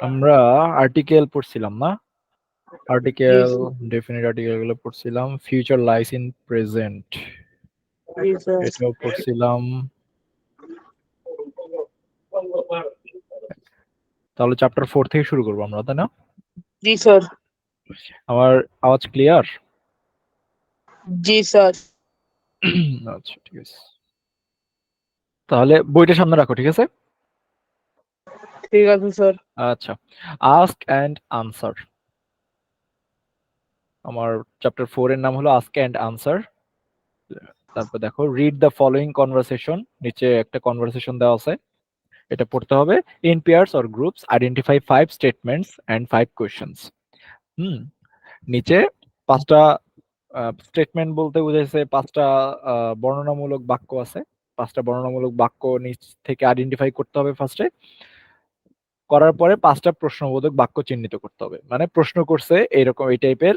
আমরা আর্টিকেল পড়ছিলাম না? জি আর্টিকেল, স্যার। ডেফিনিট আর্টিকেল গুলো পড়ছিলাম। Future lies in present, G sir. এটাও পড়ছিলাম। তাহলে চ্যাপ্টার 4 থেকে শুরু করবো আমরা, তাই না? জি স্যার। আমার আওয়াজ ক্লিয়ার? জি স্যার। আচ্ছা, ঠিক আছে। তাহলে বইটা সামনে রাখো, ঠিক আছে? ঠিক আছে স্যার। আচ্ছা, আস্ক অ্যান্ড আনসার। আমার চ্যাপ্টার 4 এর নাম হলো আস্ক অ্যান্ড আনসার। তারপর দেখো, রিড দ্য ফলোইং কনভারসেশন, নিচে একটা কনভারসেশন দেওয়া আছে, এটা পড়তে হবে। In pairs or groups identify 5 statements and 5 questions. হুম, নিচে 5টা স্টেটমেন্ট বলতে বুঝাইছে 5টা বর্ণনামূলক বাক্য আছে। 5টা বর্ণনামূলক বাক্য নিচ থেকে আইডেন্টিফাই করতে হবে ফার্স্টে। করার পরে 5টা প্রশ্নবোধক বাক্য চিহ্নিত করতে হবে। মানে প্রশ্ন করছে এইরকম এই টাইপের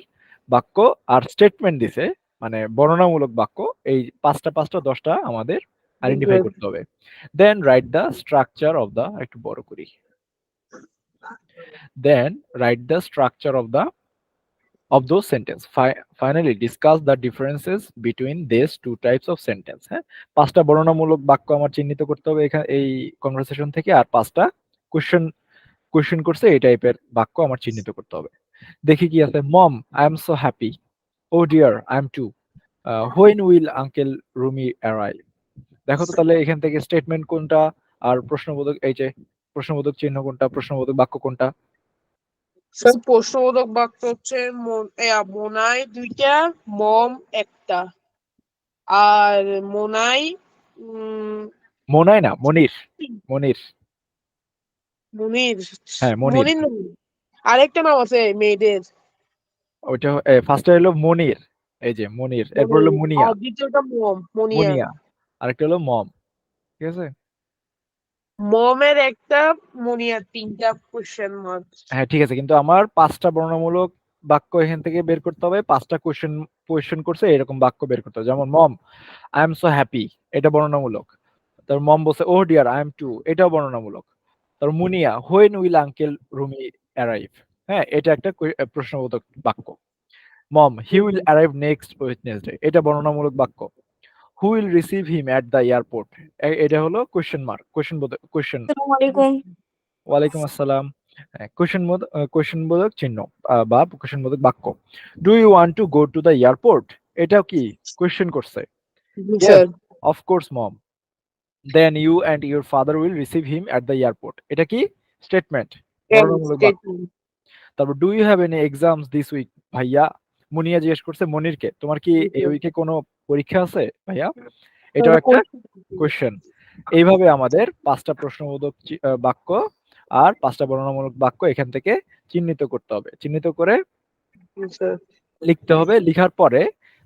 বাক্য, আর স্টেটমেন্ট দিছে মানে বর্ণনামূলক বাক্য। এই 5টা 10টা আমাদের জি আইডেন্টিফাই স্যার। করতে হবে। Then write the structure of the, একটু বড় করি, then write the structure of those sentence. Finally discuss the differences between these two types of sentence. হ্যাঁ, 5টা বর্ণনামূলক বাক্য আমার চিহ্নিত করতে হবে এখানে এই কনভারসেশন থেকে, আর 5টা কোশ্চেন কোশ্চেন করছে এই টাইপের বাক্য আমার চিহ্নিত করতে হবে। দেখি কি আছে। Mom, I am so happy. Oh dear, I am too. When will uncle Rumi arrive? দেখো তো তাহলে এখান থেকে স্টেটমেন্ট কোনটা আর প্রশ্নবোধক, এই যে প্রশ্নবোধক চিহ্ন কোনটা, প্রশ্নবোধক বাক্য কোনটা? স্যার প্রশ্নবোধক বাক্য হচ্ছে মোনায় 2টা, মম একটা। আর মোনাই উম মনায় না, মনির। মনির। মুনির। হ্যাঁ, মনির। মনির না, আরেকটা নাম আছে মেয়েদের। ওইটা ফার্স্টে হলো মনির, এই যে মনির, এরপর হলো মনির। মুনিয়া। আর দ্বিতীয়টা মম, মনিয়া। মুনিয়া। আরেকটা হলো মম, ঠিক আছে? মমের একটা, মনিয়ার 3টা কোশ্চেন মার্ক। হ্যাঁ, ঠিক আছে, কিন্তু আমার 5টা বর্ণনামূলক বাক্য এখান থেকে বের করতে হবে। 5টা কোশ্চেন কোশ্চেন করছে এরকম বাক্য বের করতে হবে। যেমন mom, I am so happy, এটা বর্ণনামূলক। তার মম বলছে oh dear I am too, এটাও বর্ণনামূলক। তার Munia, when will uncle Rumi arrive, হ্যাঁ এটা একটা প্রশ্নবোধক বাক্য। Mom, he will arrive next Wednesday, এটা বর্ণনামূলক বাক্য। Who will receive him at the airport, এটা হলো কোশ্চেন মার্ক, কোশ্চেন। আসসালামু আলাইকুম। ওয়ালাইকুম আসসালাম। কোশ্চেন বোধক চিহ্ন বা কোশ্চেন বোধক বাক্য। Do you want to go to the airport, এটাও কি কোশ্চেন করছে। জি yes, sir. Of course mom. Then you and your father will receive him at the airport, এটা কি স্টেটমেন্ট, বর্ণনামূলক বাক্য। স্টেটমেন্ট। তারপর do you have any exams this week, ভাইয়া। মুনিয়া জিজ্ঞেস করছে মনিরকে, তোমার কি এই উইকে কোনো পরীক্ষা আছে ভাইয়া, এটাও একটা কোশ্চেন। এইভাবে আমাদের 5টা প্রশ্নবোধক বাক্য আর 5টা বর্ণনামূলক বাক্য এখান থেকে চিহ্নিত করতে হবে। চিহ্নিত করে লিখতে হবে। লিখার পরে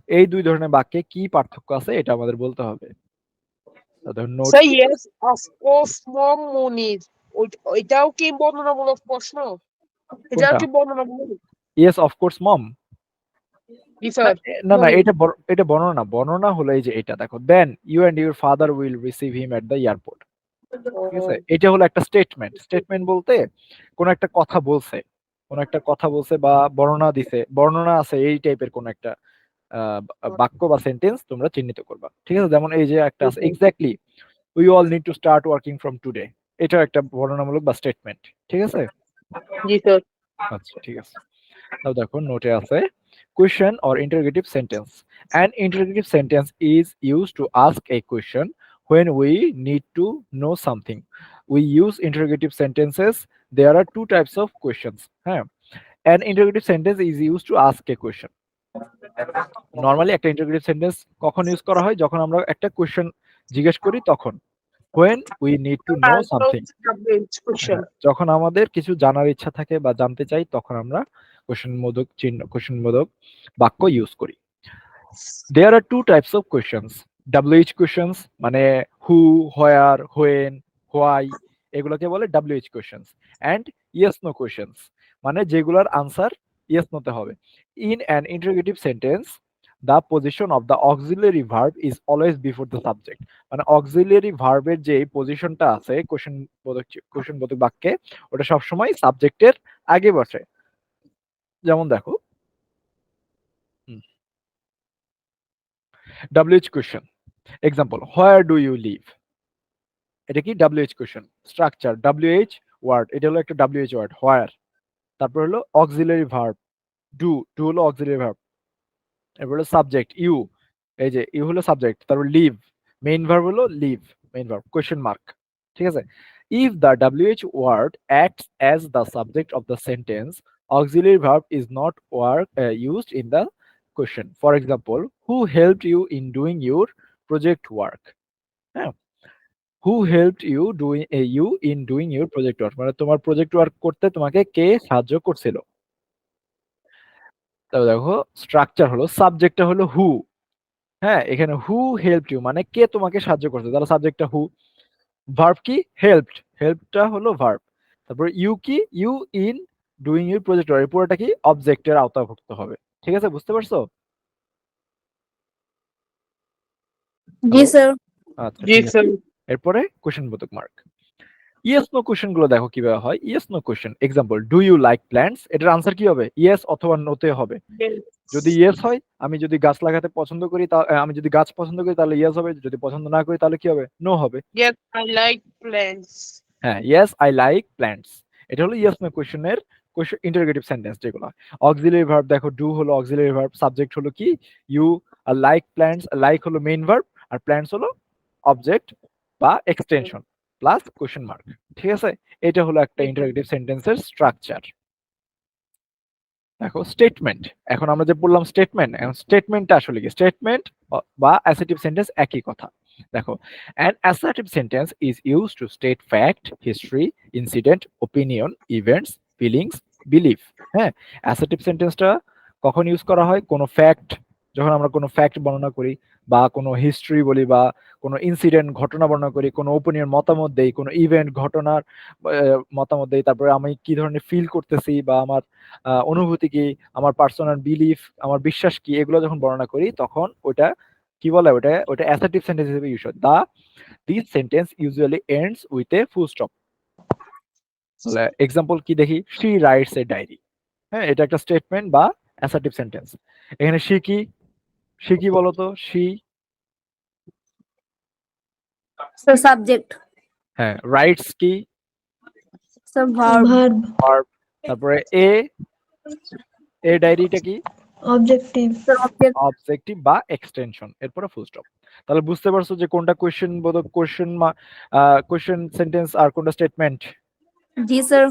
এই 2 ধরনের বাক্যে কি পার্থক্য আছে এটা আমাদের বলতে হবে। নোটস স্যার ইয়েস অফকোর্স মম মনির, ওইটাও কি বর্ণনামূলক প্রশ্ন? এটাও কোনটা? কি বর্ণনামূলক? ইয়েস অফ কোর্স মম। জি না স্যার। না না, মনির। এটা বর্ণনা। বর্ণনা হলো এই যে এটা দেখো, then you and your father will receive him at the airport, ঠিক আছে? এটা হলো একটা স্টেটমেন্ট। স্টেটমেন্ট বলতে কোন একটা কথা বলছে, কোন একটা কথা বলছে বা বর্ণনা দিছে, বর্ণনা আছে এই টাইপের কোন একটা বাক্য বা সেন্টেন্স তোমরা চিহ্নিত করবা, ঠিক আছে? যেমন এই যে একটা আছে, exactly we all need to start working from today, এটাও একটা বর্ণনামূলক বা স্টেটমেন্ট, ঠিক আছে? জি স্যার। আচ্ছা, ঠিক আছে। তাও দেখো নোটে আছে, question or interrogative sentence. An interrogative sentence is used to ask a question when we need to know something. We use interrogative sentences. There are two types of questions. হ্যাঁ, an interrogative sentence is used to ask a question. Normally একটা interrogative sentence কখন use করা হয়, যখন আমরা একটা question জিজ্ঞেস করি তখন। when we need to know something, question. যখন আমাদের কিছু জানার ইচ্ছা থাকে বা জানতে চাই তখন আমরা কোশ্চেন বোধক বাক্য ইউজ করি। There are two types of questions. WH questions মানে who, where, when, why, এগুলোকে বলে WH questions. And yes no questions মানে যেগুলোর আনসার yes no তে হবে। In an interrogative sentence the position of the auxiliary verb is always before the subject. মানে auxiliary ভার্বের যে পজিশনটা আছে কোশ্চেন বোধক বাক্যে, ওটা সবসময় সাবজেক্টের আগে বসে। যেমন দেখো WH question, example where do you live, এটা কি WH question. Structure WH word, এটা হলো একটা WH ওয়ার্ড হোয়ার, তারপর হলো অক্সিলারি ভার্ব ডু হলো অক্সিলারি ভার্ব, এরপর হলো সাবজেক্ট ইউ, এই যে ইউ হলো সাবজেক্ট, তারপর লিভ মেইন ভার্ব হলো live main verb question mark. ঠিক আছে, if the WH word acts as the subject of the sentence, auxiliary verb is not used in the question. For example, who helped you in doing your project work? হ্যাঁ, who helped you in doing your project work, মানে তোমার project work করতে তোমাকে কে সাহায্য করছিল। তাহলে দেখো structure হলো, সাবজেক্টটা হলো হু, হ্যাঁ এখানে হু হেল্পড ইউ মানে কে তোমাকে সাহায্য করছে, তাহলে সাবজেক্টটা হু। ভার্ব কি হেল্পড, হেল্পটা হলো ভার্ব। তারপর ইউ কি you in doing your project work, পুরোটা কি অবজেক্টের আওতাভুক্ত হবে। ঠিক আছে, বুঝতে পারছো? জি Hello? স্যার। আচ্ছা জি ঠিক আছে, স্যার। এরপরে কোশ্চেন বোধক মার্ক। ইয়েস নো কোশ্চেন গুলো দেখো কিভাবে হয়। Yes no question, example do you like plants, এটার আনসার কি হবে? ইয়েস অথবা নোতে হবে। যদি ইয়েস হয়, আমি যদি গাছ লাগাতে পছন্দ করি, আমি যদি গাছ পছন্দ করি তাহলে ইয়েস হবে, যদি পছন্দ না করি তাহলে কি হবে? নো হবে। Yes, I like plants. হ্যাঁ, ইয়েস আই লাইক প্ল্যান্টস, এটা হলো ইয়েস নো কোশ্চেনের ইন্টারোগেটিভ সেন্টেন্স যেগুলো। অক্সিলারি ভার্ব দেখো ডু হলো অক্সিলারি ভার্ব, সাবজেক্ট হলো কি ইউ, আর লাইক প্ল্যান্টস, লাইক হলো মেইন ভার্ব, আর প্ল্যান্টস হলো অবজেক্ট বা এক্সটেনশন প্লাস কোশ্চেন মার্ক। ঠিক আছে, এটা হলো একটা ইন্টারোগেটিভ সেন্টেন্সের স্ট্রাকচার। দেখো স্টেটমেন্ট, এখন আমরা যে বললাম স্টেটমেন্ট, এখন স্টেটমেন্টটা আসলে কি? স্টেটমেন্ট বা অ্যাসার্টিভ সেন্টেন্স একই কথা। দেখো an assertive sentence is used to state fact, history, incident, opinion, events, feelings, belief. হ্যাঁ, অ্যাসার্টিভ সেন্টেন্সটা কখন ইউজ করা হয়? কোনো ফ্যাক্ট, যখন আমরা কোনো ফ্যাক্ট বর্ণনা করি, বা কোনো হিস্ট্রি বলি, বা কোনো ইনসিডেন্ট ঘটনা বর্ণনা করি, কোনো ওপিনিয়ন মতামত দেই, কোনো ইভেন্ট ঘটনার মতামত দেই, তারপরে আমি কি ধরনের ফিল করতেছি বা আমার অনুভূতি কি, আমার পার্সোনাল বিলিফ, আমার বিশ্বাস কি, এগুলো যখন বর্ণনা করি তখন ওটা কি বলে? ওটা অ্যাসার্টিভ সেন্টেন্স হিসেবে ইউজ হয়। This sentence usually ends with a full stop. তাহলে এক্সাম্পল কি দেখি? শি রাইটস এ ডায়েরি, হ্যাঁ এটা একটা স্টেটমেন্ট বা অ্যাসার্টিভ সেন্টেন্স। এখানে শি কি বলতো? She, sir subject. হ্যাঁ রাইটস কি? Sir verb. ভার্ব। ভার্ব। তারপরে এ ডায়েরিটা কি? অবজেক্টিভ। Sir object. অবজেক্টিভ বা এক্সটেনশন, এরপরে ফুল স্টপ। তাহলে বুঝতে পারছো যে কোনটা কোশ্চেন বোধক কোশ্চেন সেন্টেন্স আর কোনটা স্টেটমেন্ট? জি স্যার।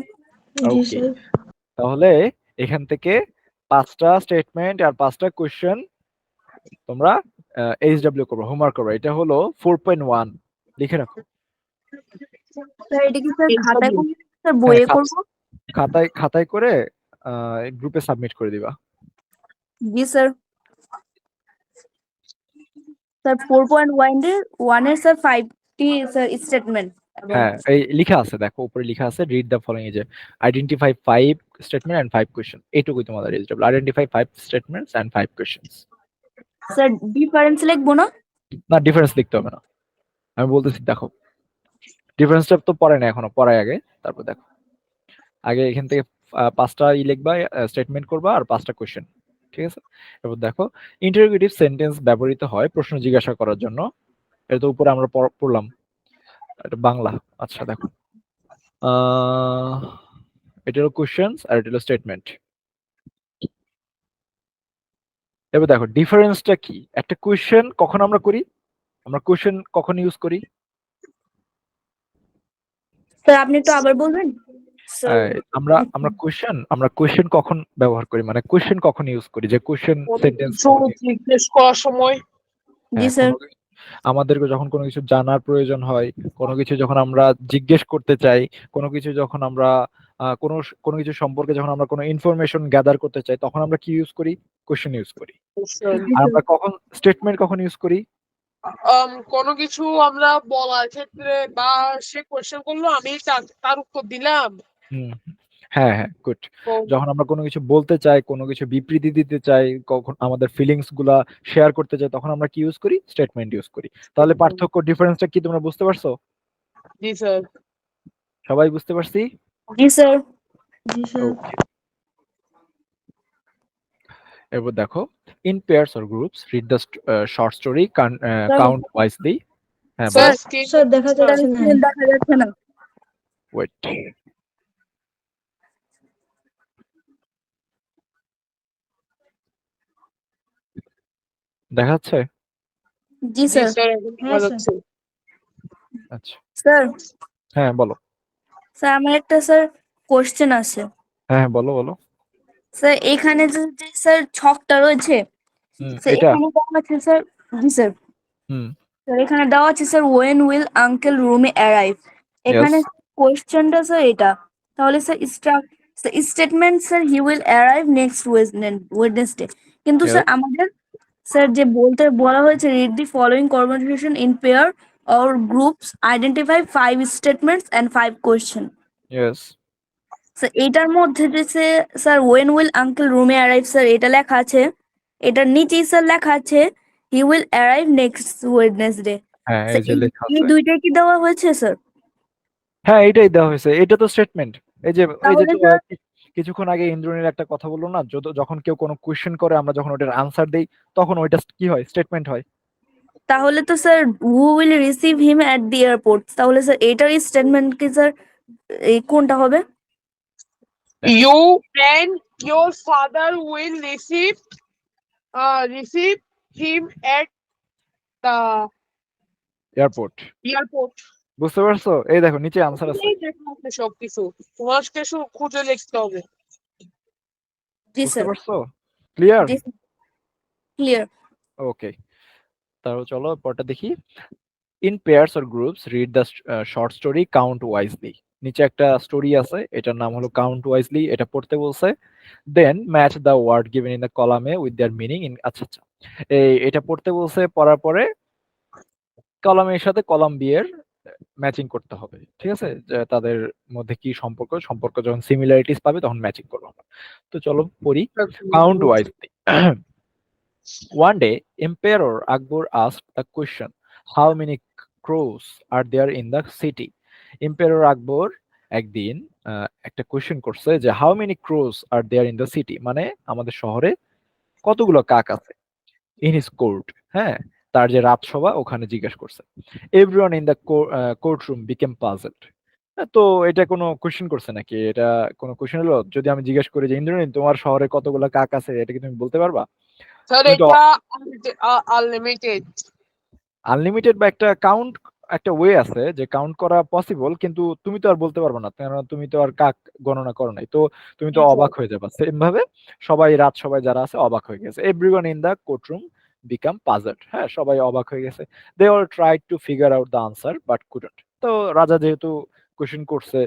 জি ওকে, স্যার। তাহলে এখান থেকে 5টা স্টেটমেন্ট আর 5টা কোশ্চেন তোমরা এইচডব্লিউ করবে, হোমওয়ার্ক করবে। এটা হলো 4.1, লিখে রাখো। স্যার এটা কি স্যার Yes, খাতায় sir. করব স্যার বইয়ে করব? খাতায় করে গ্রুপে সাবমিট করে দিবা। জি স্যার। স্যার 4.1 এর স্যার 5টি স্যার স্টেটমেন্ট। হ্যাঁ এই লিখা আছে, দেখো উপরে লিখা আছে রিড দ্য ফলোইং, এই যে আইডেন্টিফাই 5 স্টেটমেন্ট এন্ড 5 কোশ্চেন, এইটুকুই তোমাদের HW, identify 5 statements and 5 questions. Sir difference লিখবো না? না ডিফারেন্স লিখতে হবে না, আমি বলতেছি দেখো ডিফারেন্সটা তো পরে না, এখনো পড়ায় আগে, তারপর দেখো আগে এখান থেকে 5টা লিখবা, স্টেটমেন্ট করবা আর 5টা কোশ্চেন। ঠিক আছে, এরপর দেখো ইন্টারোগেটিভ সেন্টেন্স ব্যবহৃত হয় প্রশ্ন জিজ্ঞাসা করার জন্য, এটা তো উপরে আমরা পড়লাম, এটা বাংলা। আচ্ছা দেখো এটা হলো কোশ্চেনস আর এটা হলো স্টেটমেন্ট। এবার দেখো ডিফারেন্সটা কি? একটা কোশ্চেন কখন আমরা করি? আমরা কোশ্চেন কখন ইউজ করি? স্যার আপনি একটু আবার বলবেন? স্যার আমরা কোশ্চেন কখন ব্যবহার করি, মানে কোশ্চেন কখন ইউজ করি, যে কোশ্চেন সেন্টেন্স জিজ্ঞেস করার সময়। জি স্যার। আমাদেরকে যখন কোনো কিছু জানার প্রয়োজন হয়, কোনো কিছু যখন আমরা জিজ্ঞেস করতে চাই, কোনো কিছু যখন আমরা কোনো কিছু সম্পর্কে যখন আমরা কোনো ইনফরমেশন গ্যাদার করতে চাই, তখন আমরা কি ইউজ করি? কোশ্চেন ইউজ করি। আর আমরা কখন স্টেটমেন্ট কখন ইউজ করি? কোনো কিছু আমরা বলার ক্ষেত্রে বা সে কোয়েশ্চেন করলো আমি তার উত্তর দিলাম। হ্যাঁ, হ্যাঁ, গুড। যখন আমরা কোনো কিছু বলতে চাই, কোনো কিছু বিবৃতি দিতে চাই, কখন আমাদের ফিলিংস গুলা শেয়ার করতে চাই, তখন আমরা কি ইউজ করি? স্টেটমেন্ট ইউজ করি। তাহলে পার্থক্য, ডিফারেন্সটা কি তোমরা বুঝতে পারছো? জি স্যার। সবাই বুঝতে পারছি? জি স্যার। জি স্যার। ওকে। এবার দেখো, in pairs or groups read the short story count wisely. হ্যাঁ, বলো। স্যার স্ক্রিন স্যার দেখা স্যার যাচ্ছে না। স্ক্রিন দেখা যাচ্ছে না। ওয়েট। দেখা যাচ্ছে? জি জি স্যার। স্যার এখন হ্যাঁ, দেখা স্যার। যাচ্ছে। আচ্ছা। স্যার, হ্যাঁ, বলো। স্যার আমার একটা স্যার কোশ্চেন আছে। হ্যাঁ, বলো, বলো। স্যার এখানে যে স্যার ছকটা রয়েছে, স্যার এটা? এখানে দেওয়া আছে স্যার। জি স্যার। হুম, স্যার এখানে দেওয়া আছে স্যার ওয়েন উইল আঙ্কেল রুমে অ্যারাইভ। ইয়েস, এখানে কোশ্চেনটা স্যার এটা, তাহলে sir statement sir he will arrive next Wednesday, কিন্তু স্যার ইয়েস, আমাদের স্যার যে বলা হয়েছে read the following conversation in pair or groups, identify 5 statements and 5 question. Yes. Sir এটার মধ্যে যে স্যার ওয়েন উইল আঙ্কেল রুমে অ্যারাইভ স্যার এটা লেখা আছে, এটার নিচেই স্যার লেখা আছে হি উইল অ্যারাইভ নেক্সট ওয়েডনেসডে। হ্যাঁ, এই স্যার যে লেখা এই আছে। দুইটাই কি দেওয়া হয়েছে স্যার? হ্যাঁ, এটাই দেওয়া হয়েছে। এটা তো স্টেটমেন্ট। এই যে তাহলে স্যার কিছুক্ষণ আগে ইন্দ্রনীল একটা কথা বললো না, যখন কেউ কোনো কোয়েশ্চেন করে আমরা যখন ওটার আনসার দেই, তখন ওইটা কি হয়? স্টেটমেন্ট হয়। তাহলে তো sir who will receive him at the airport, তাহলে স্যার এটার স্টেটমেন্ট কি স্যার এই কোনটা হবে? You and your father will receive him at the airport. airport. বুঝতে পারছো? এই দেখো নিচে আনসার আছে। এই দেখো আপনি সবকিছু তোমাকে শুধু খুঁজে লিখতে হবে। জি বুঝতে স্যার। পারছো? ক্লিয়ার? জি ক্লিয়ার। ওকে। তাহলে চলো পরটা দেখি। In pairs or groups read the short story count wisely. নিচে একটা স্টোরি আছে, এটার নাম হলো কাউন্ট ওয়াইজলি। এটা পড়তে বলছে। Then match the word given in the কলামে উইথ দেয়ার মিনিং ইন। আচ্ছা, আচ্ছা। এটা পড়তে বলছে, পড়ার পরে কলামের সাথে কলাম বি এর ম্যাচিং করতে হবে। ঠিক আছে? যে তাদের মধ্যে কি সম্পর্ক যখন সিমিলারিটিস পাবে তখন ম্যাচিং করবো আমরা। তো চলো পড়ি। Count wisely. One day, Emperor Akbar asked a question: How many crows are there in the city? Emperor Akbar একদিন একটা কোয়েশ্চেন করছে যে how many crows are there in the city, মানে আমাদের শহরে কতগুলো কাক আছে। ইন হিজ কোর্ট, হ্যাঁ, তার যে রাজসভা ওখানে জিজ্ঞেস করছে। Everyone in the court room became puzzled. তো এটা কোনো কোয়েশ্চেন করছে নাকি? এটা কোনো কোয়েশ্চেন হলো? যদি আমি জিজ্ঞেস করি যে ইন্দ্রনীল তোমার শহরে কতগুলো কাক আছে, এটা কি তুমি বলতে পারবা? স্যার তুমি তো এটা আনলিমিটেড। আনলিমিটেড বা একটা ওয়ে আছে যে কাউন্ট করা পসিবল, কিন্তু তুমি তো আর বলতে পারবে না, কারণ তুমি তো আর কাক গণনা করো নাই। তো তুমি তো অবাক হয়ে যাবে। সেম ভাবে সবাই যারা আছে অবাক হয়ে গেছে। Everyone in the courtroom became puzzled. হ্যাঁ, সবাই অবাক হয়ে গেছে। They all tried to figure out the answer but couldn't. তো রাজা যেহেতু কোশ্চেন করছে,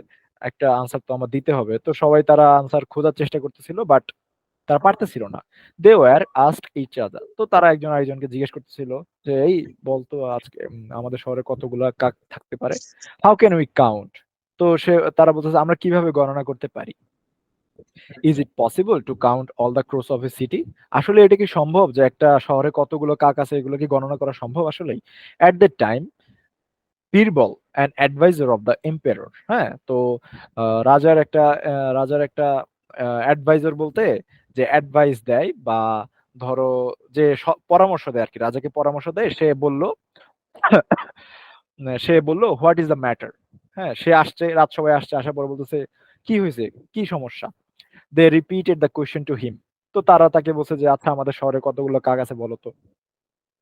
একটা আনসার তো আমার দিতে হবে, তো তারা আনসার খোঁজার চেষ্টা করতেছিল, বাট তারা পারতেছিল না। They were asked each other. তো তারা একজন আরেকজনকে জিজ্ঞেস করতেছিল যে এই বলতো আজকে আমাদের শহরে কতগুলা কাক থাকতে পারে? How can we count? তো তারা বলতেছে আমরা কিভাবে গণনা করতে পারি? Is it possible to count all the Kroos of a city? আসলে এটা কি সম্ভব যে একটা শহরে কতগুলো কাক আছে এগুলো কি গণনা করা সম্ভব আসলেই? At that time Birbal an adviser of the emperor. হ্যাঁ, তো রাজার একটা অ্যাডভাইজার বলতে যে অ্যাডভাইস দেয় বা ধরো যে পরামর্শ দেয় আর কি, রাজাকে পরামর্শ দেয়। সে বলল হোয়াট ইজ দ্য ম্যাটার। হ্যাঁ, সে আসছে, রাজসভায় আসছে, আসার পর বলতেছে কি হয়েছে, কি সমস্যা? They repeated the question to him. তো তারা তাকে বলছে যে আচ্ছা আমাদের শহরে কতগুলো কাক আছে বলো তো।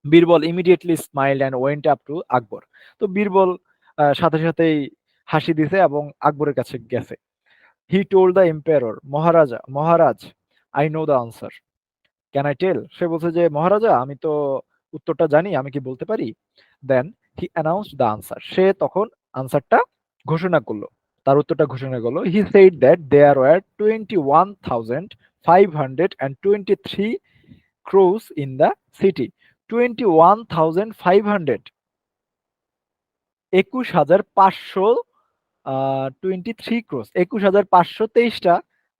Birbal immediately smile and went up to Akbar. তো বীরবল সাথে সাথেই হাসি দিছে এবং আকবরের কাছে গেছে। হি টোল্ড দ্য এম্পায়ারর, মহারাজ, I know the answer, can I tell? সে বলছে যে মহারাজা আমি তো উত্তরটা জানি, আমি কি বলতে পারি? Then he announced the answer. সে তখন আনসারটা ঘোষণা করলো, তার উত্তরটা ঘোষণা করলো। He said that there were 21,523 crows in the city. 21,500, 21,500 23 crows 21,523টা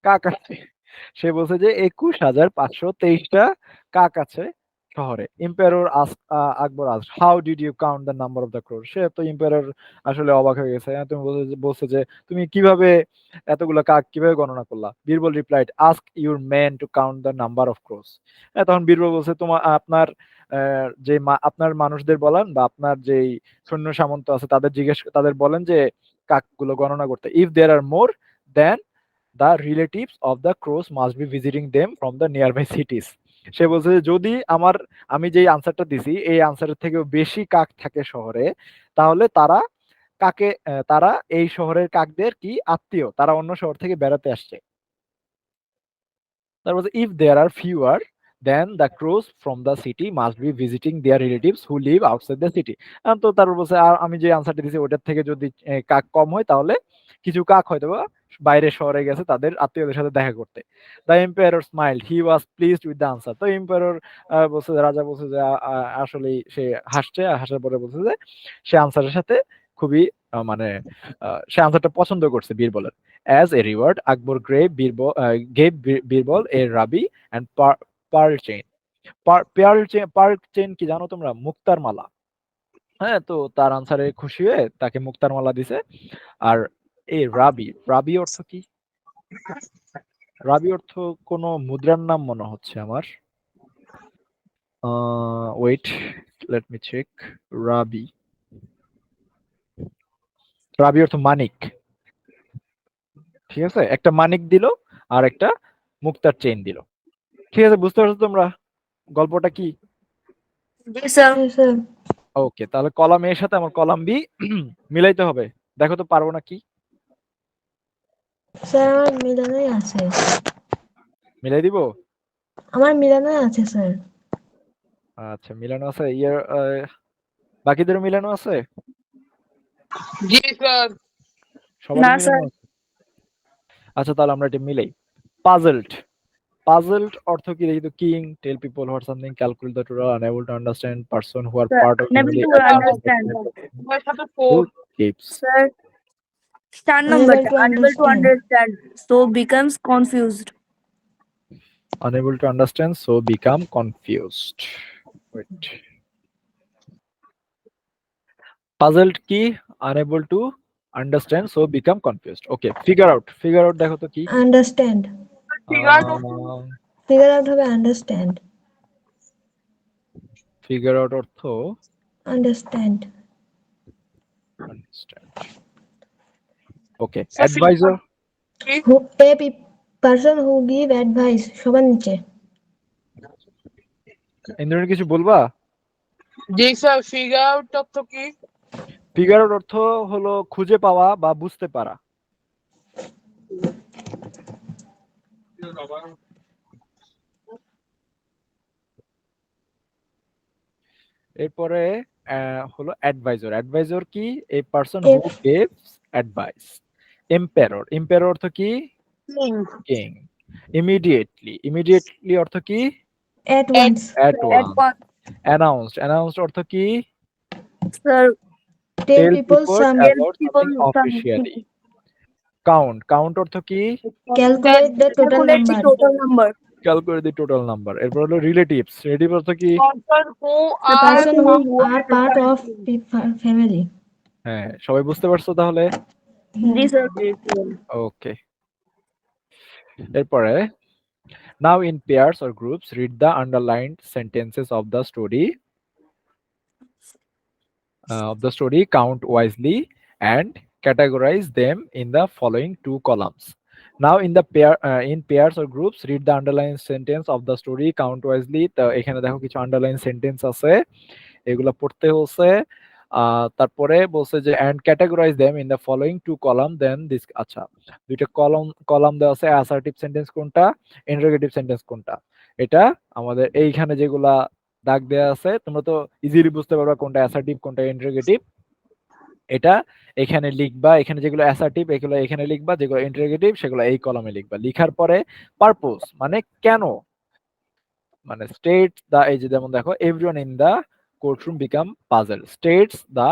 কাক আছে। সে বলছে যে 21,523টা কাক আছে শহরে। এম্পায়ারর আকবর আস how did you count the number of the crows. সে তো এম্পায়ারর আসলে অবাক হয়ে গেছে। তুমি বলছে যে তুমি কিভাবে এতগুলো কাক কিভাবে গণনা করলা। Birbal replied ask your man to count the number of crows. তখন বীরবল বলছে তোমার আপনার আপনার মানুষদের বলেন বা আপনার যেই সৈন্য সামন্ত আছে তাদের বলেন যে কাকগুলো গণনা করতে। If there are more then the relatives of the crows must be visiting them from the nearby cities. সে বলছে যে যদি আমি যেই আনসারটা দিছি এই আনসারের থেকেও বেশি কাক থাকে শহরে, তাহলে তারা এই শহরের কাকদের কি আত্মীয়, তারা অন্য শহর থেকে বেড়াতে আসছে। তারপর if there are fewer than the crows from the city must be visiting their relatives who live outside the city. তো তারপর বলছে আর আমি যে আনসারটা দিয়েছি ওটার থেকে যদি কাক কম হয় তাহলে কিছু কাক হয়তো বা বাইরের শহরে গেছে তাদের আত্মীয়দের সাথে দেখা করতে। The emperor smile he was pleased with the answer. তো এম্পায়ারর বলছে রাজা বলছে যে আসলেই সে হাসছে, আর হাসার পরে বলছে যে সে আনসারের সাথে খুবই মানে সে আনসারটা পছন্দ করছে বীরবলের। As a reward, Akbar gave Birbal a ruby and pearl chain. Pearl chain কি জানো তোমরা? মুক্তার মালা। হ্যাঁ, তো তার আনসারে খুশি হয়ে তাকে মুক্তার মালা দিছে। আর এই রাবি অর্থ কি? রাবি অর্থ কোন মুদ্রার নাম মনে হচ্ছে আমার। Wait, let me check. রাবি অর্থ মানিক। ঠিক আছে, একটা মানিক দিল আর একটা মুক্তার চেইন দিল। ঠিক আছে, বুঝতে পারছো তোমরা গল্পটা কি? জি স্যার। ওকে, তাহলে কলাম এ এর সাথে আমার কলাম বি মিলাইতে হবে। দেখো তো পারবো নাকি। স্যার আমার মিলানোই আছে। মিলাই দিব? আমার মিলানোই আছে স্যার। আচ্ছা, মিলানো আছে। বাকিদেরও মিলানো আছে? জি স্যার। সবারই না মিলানো স্যার। আছে? আচ্ছা, তাহলে আমরা এটা মিলাই। পাজলড অর্থ কি দেখি তো? King tell people what something calculate the total unable to understand person who are Sir, part of unable family to understand. আমার সাথে 4 keeps Sir, star number unable to understand, so becomes confused. unable to understand so become confused. Wait, puzzled কি? unable to understand so become confused. Okay, figure out দেখো তো কি? Understand. Figure out হবে understand. Figure out অর্থ understand. Okay, adviser who person who give advice সবার নিচে। ইন্দ্রনীল কিছু বলবা? জি স্যার, ফিগার আউট তথ্য কি? ফিগার আউট অর্থ হলো খুঁজে পাওয়া বা বুঝতে পারা। এরপরে হলো অ্যাডভাইজর কি? A person who gives advice. Emperor অর্থ কি? কিং। ইমিডিয়েটলি অর্থ কি? At once. At At once. once, announced অর্থ কি? sir, tell tell people people some. About people something officially. Count অর্থ কি? Calculate the total calculate the number. total number. Calculate the total number. এরপর হলো relatives অর্থ কি? Person who The are person who who are part of family. হ্যাঁ, সবাই বুঝতে পারছো তাহলে? জি স্যার। ওকে, এরপরে now in pairs or groups read the underlined sentences of the story count wisely and categorize them in the following two columns. Now in pairs or groups read the underlined sentence of the story count wisely. তো এখানে দেখো কিছু underlined sentence আছে, এগুলো পড়তে হচ্ছে। তারপরে বলছে যে and categorize them in the following two column then this। আচ্ছা, দুইটা কলাম দেওয়া আছে, অ্যাসার্টিভ সেন্টেন্স কোনটা, ইন্টারোগেটিভ সেন্টেন্স কোনটা। এটা আমাদের এইখানে যেগুলা দাগ দেওয়া আছে তোমরা তো ইজিলি বুঝতে পারবা কোনটা অ্যাসার্টিভ কোনটা ইন্টারোগেটিভ। এটা এখানে লিখবা, এখানে যেগুলো অ্যাসার্টিভ এগুলো এখানে লিখবা, যেগুলো ইন্টারোগেটিভ সেগুলো এই কলামে লিখবা। লিখার পরে পারপোজ মানে কেন, মানে স্টেটস দা, এই যে যেমন দেখো everyone in the courtroom became puzzle, states the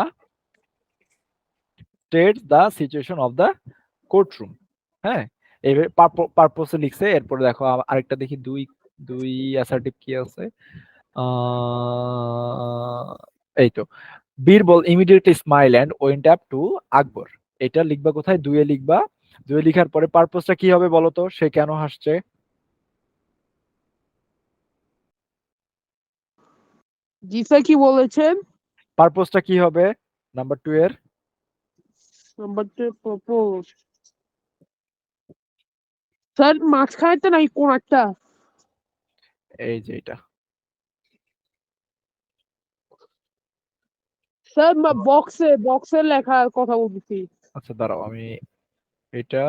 states the situation of the courtroom. হ্যাঁ, এইভাবে পারপোসে লিখছে। এরপরে দেখো আরেকটা দেখি, দুই অ্যাসার্টিভ কি আছে। এই তো, Birbal immediately smile and went up to Akbar. এটা লিখবা কোথায়? দুইয়ে লিখবা। দুইয়ে লিখার পরে পারপোসটা কি হবে বলো তো, সে কেন হাসছে? জি স্যার, কি বলেছেন? পারপোসটা কি হবে নাম্বার 2 এর? Number 2 propose. স্যার মাঝখানেরটা নাই কোন একটা? এই যে এটা। স্যার বক্সে লেখার কথা বলছি। আচ্ছা দাঁড়াও, আমি এটা,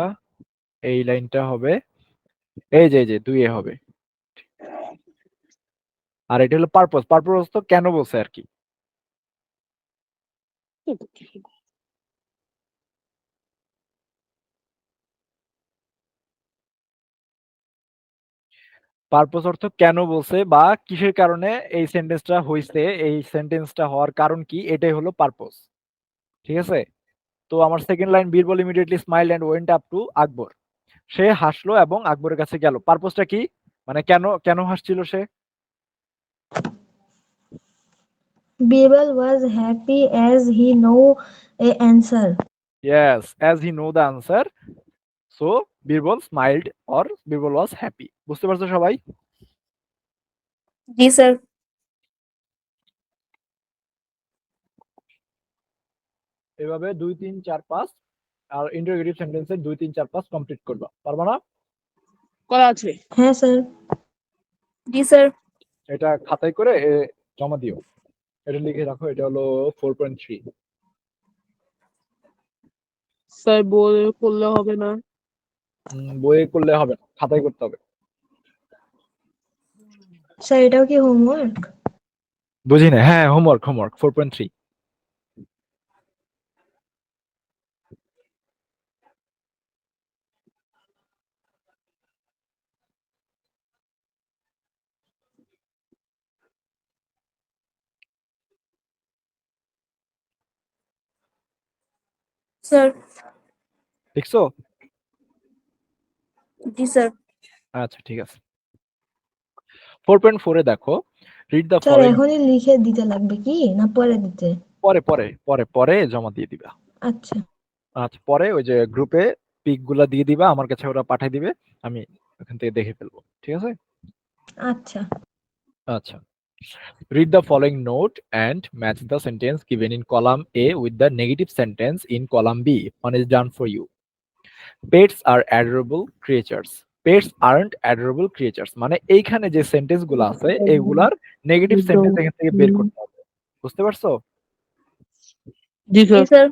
এই লাইনটা হবে, এই যে 2 এ হবে। আর এটা হলো পারপোজ। পারপোজ তো কেন বলছে আর কি। পারপোজ অর্থ কেন বলছে বা কিসের কারণে এই সেন্টেন্সটা হইছে, এই সেন্টেন্সটা হওয়ার কারণ কি, এটাই হলো পারপোজ। ঠিক আছে? তো আমার second line, Birbal immediately smile and went up to Akbar. সে হাসলো এবং আকবরের কাছে গেল। পারপোজটা কি, মানে কেন কেন হাসছিল সে? Birbal was happy as he know a answer. Yes, as he know the answer, so Birbal smiled or Birbal was happy. বুঝতে পারছো সবাই? জি স্যার। এভাবে 2 3 4 5 আর ইন্টারোগেটিভ সেন্টেন্সের 2 3 4 5 কমপ্লিট করবা। পারবা না? করা আছে। হ্যাঁ স্যার। জি স্যার। এটা খাতায় করে জমা দিও। এটা লিখে রাখো, এটা হলো 4.3। স্যার বলে করলে হবে না? বইয়ে করলে হবে না, খাতায় করতে হবে। স্যার এটাও কি হোমওয়ার্ক? বুঝি না। হ্যাঁ, হোমওয়ার্ক 4.3। স্যার। লিখছো? জি স্যার। আচ্ছা ঠিক আছে। 4.4 এ দেখো, রিড দ্য স্যার ফলোইং। এখনই লিখে দিতে লাগবে কি না পরে দিতে? পরে জমা দিয়ে দিবা। আচ্ছা আচ্ছা, পরে ওই যে গ্রুপে পিক গুলা দিয়ে দিবা, আমার কাছে ওরা পাঠিয়ে দিবে, আমি ওখান থেকে দেখে ফেলবো। ঠিক আছে? আচ্ছা আচ্ছা। Read the following note and match the sentence given in column A with the negative sentence in column B. One is done for you. Pets are adorable creatures. Pets aren't adorable creatures. মানে এইখানে যে sentence গুলো আছে এগুলার negative sentence এখান থেকে বের করতে হবে। বুঝতে পারছো? জি জি স্যার। স্যার।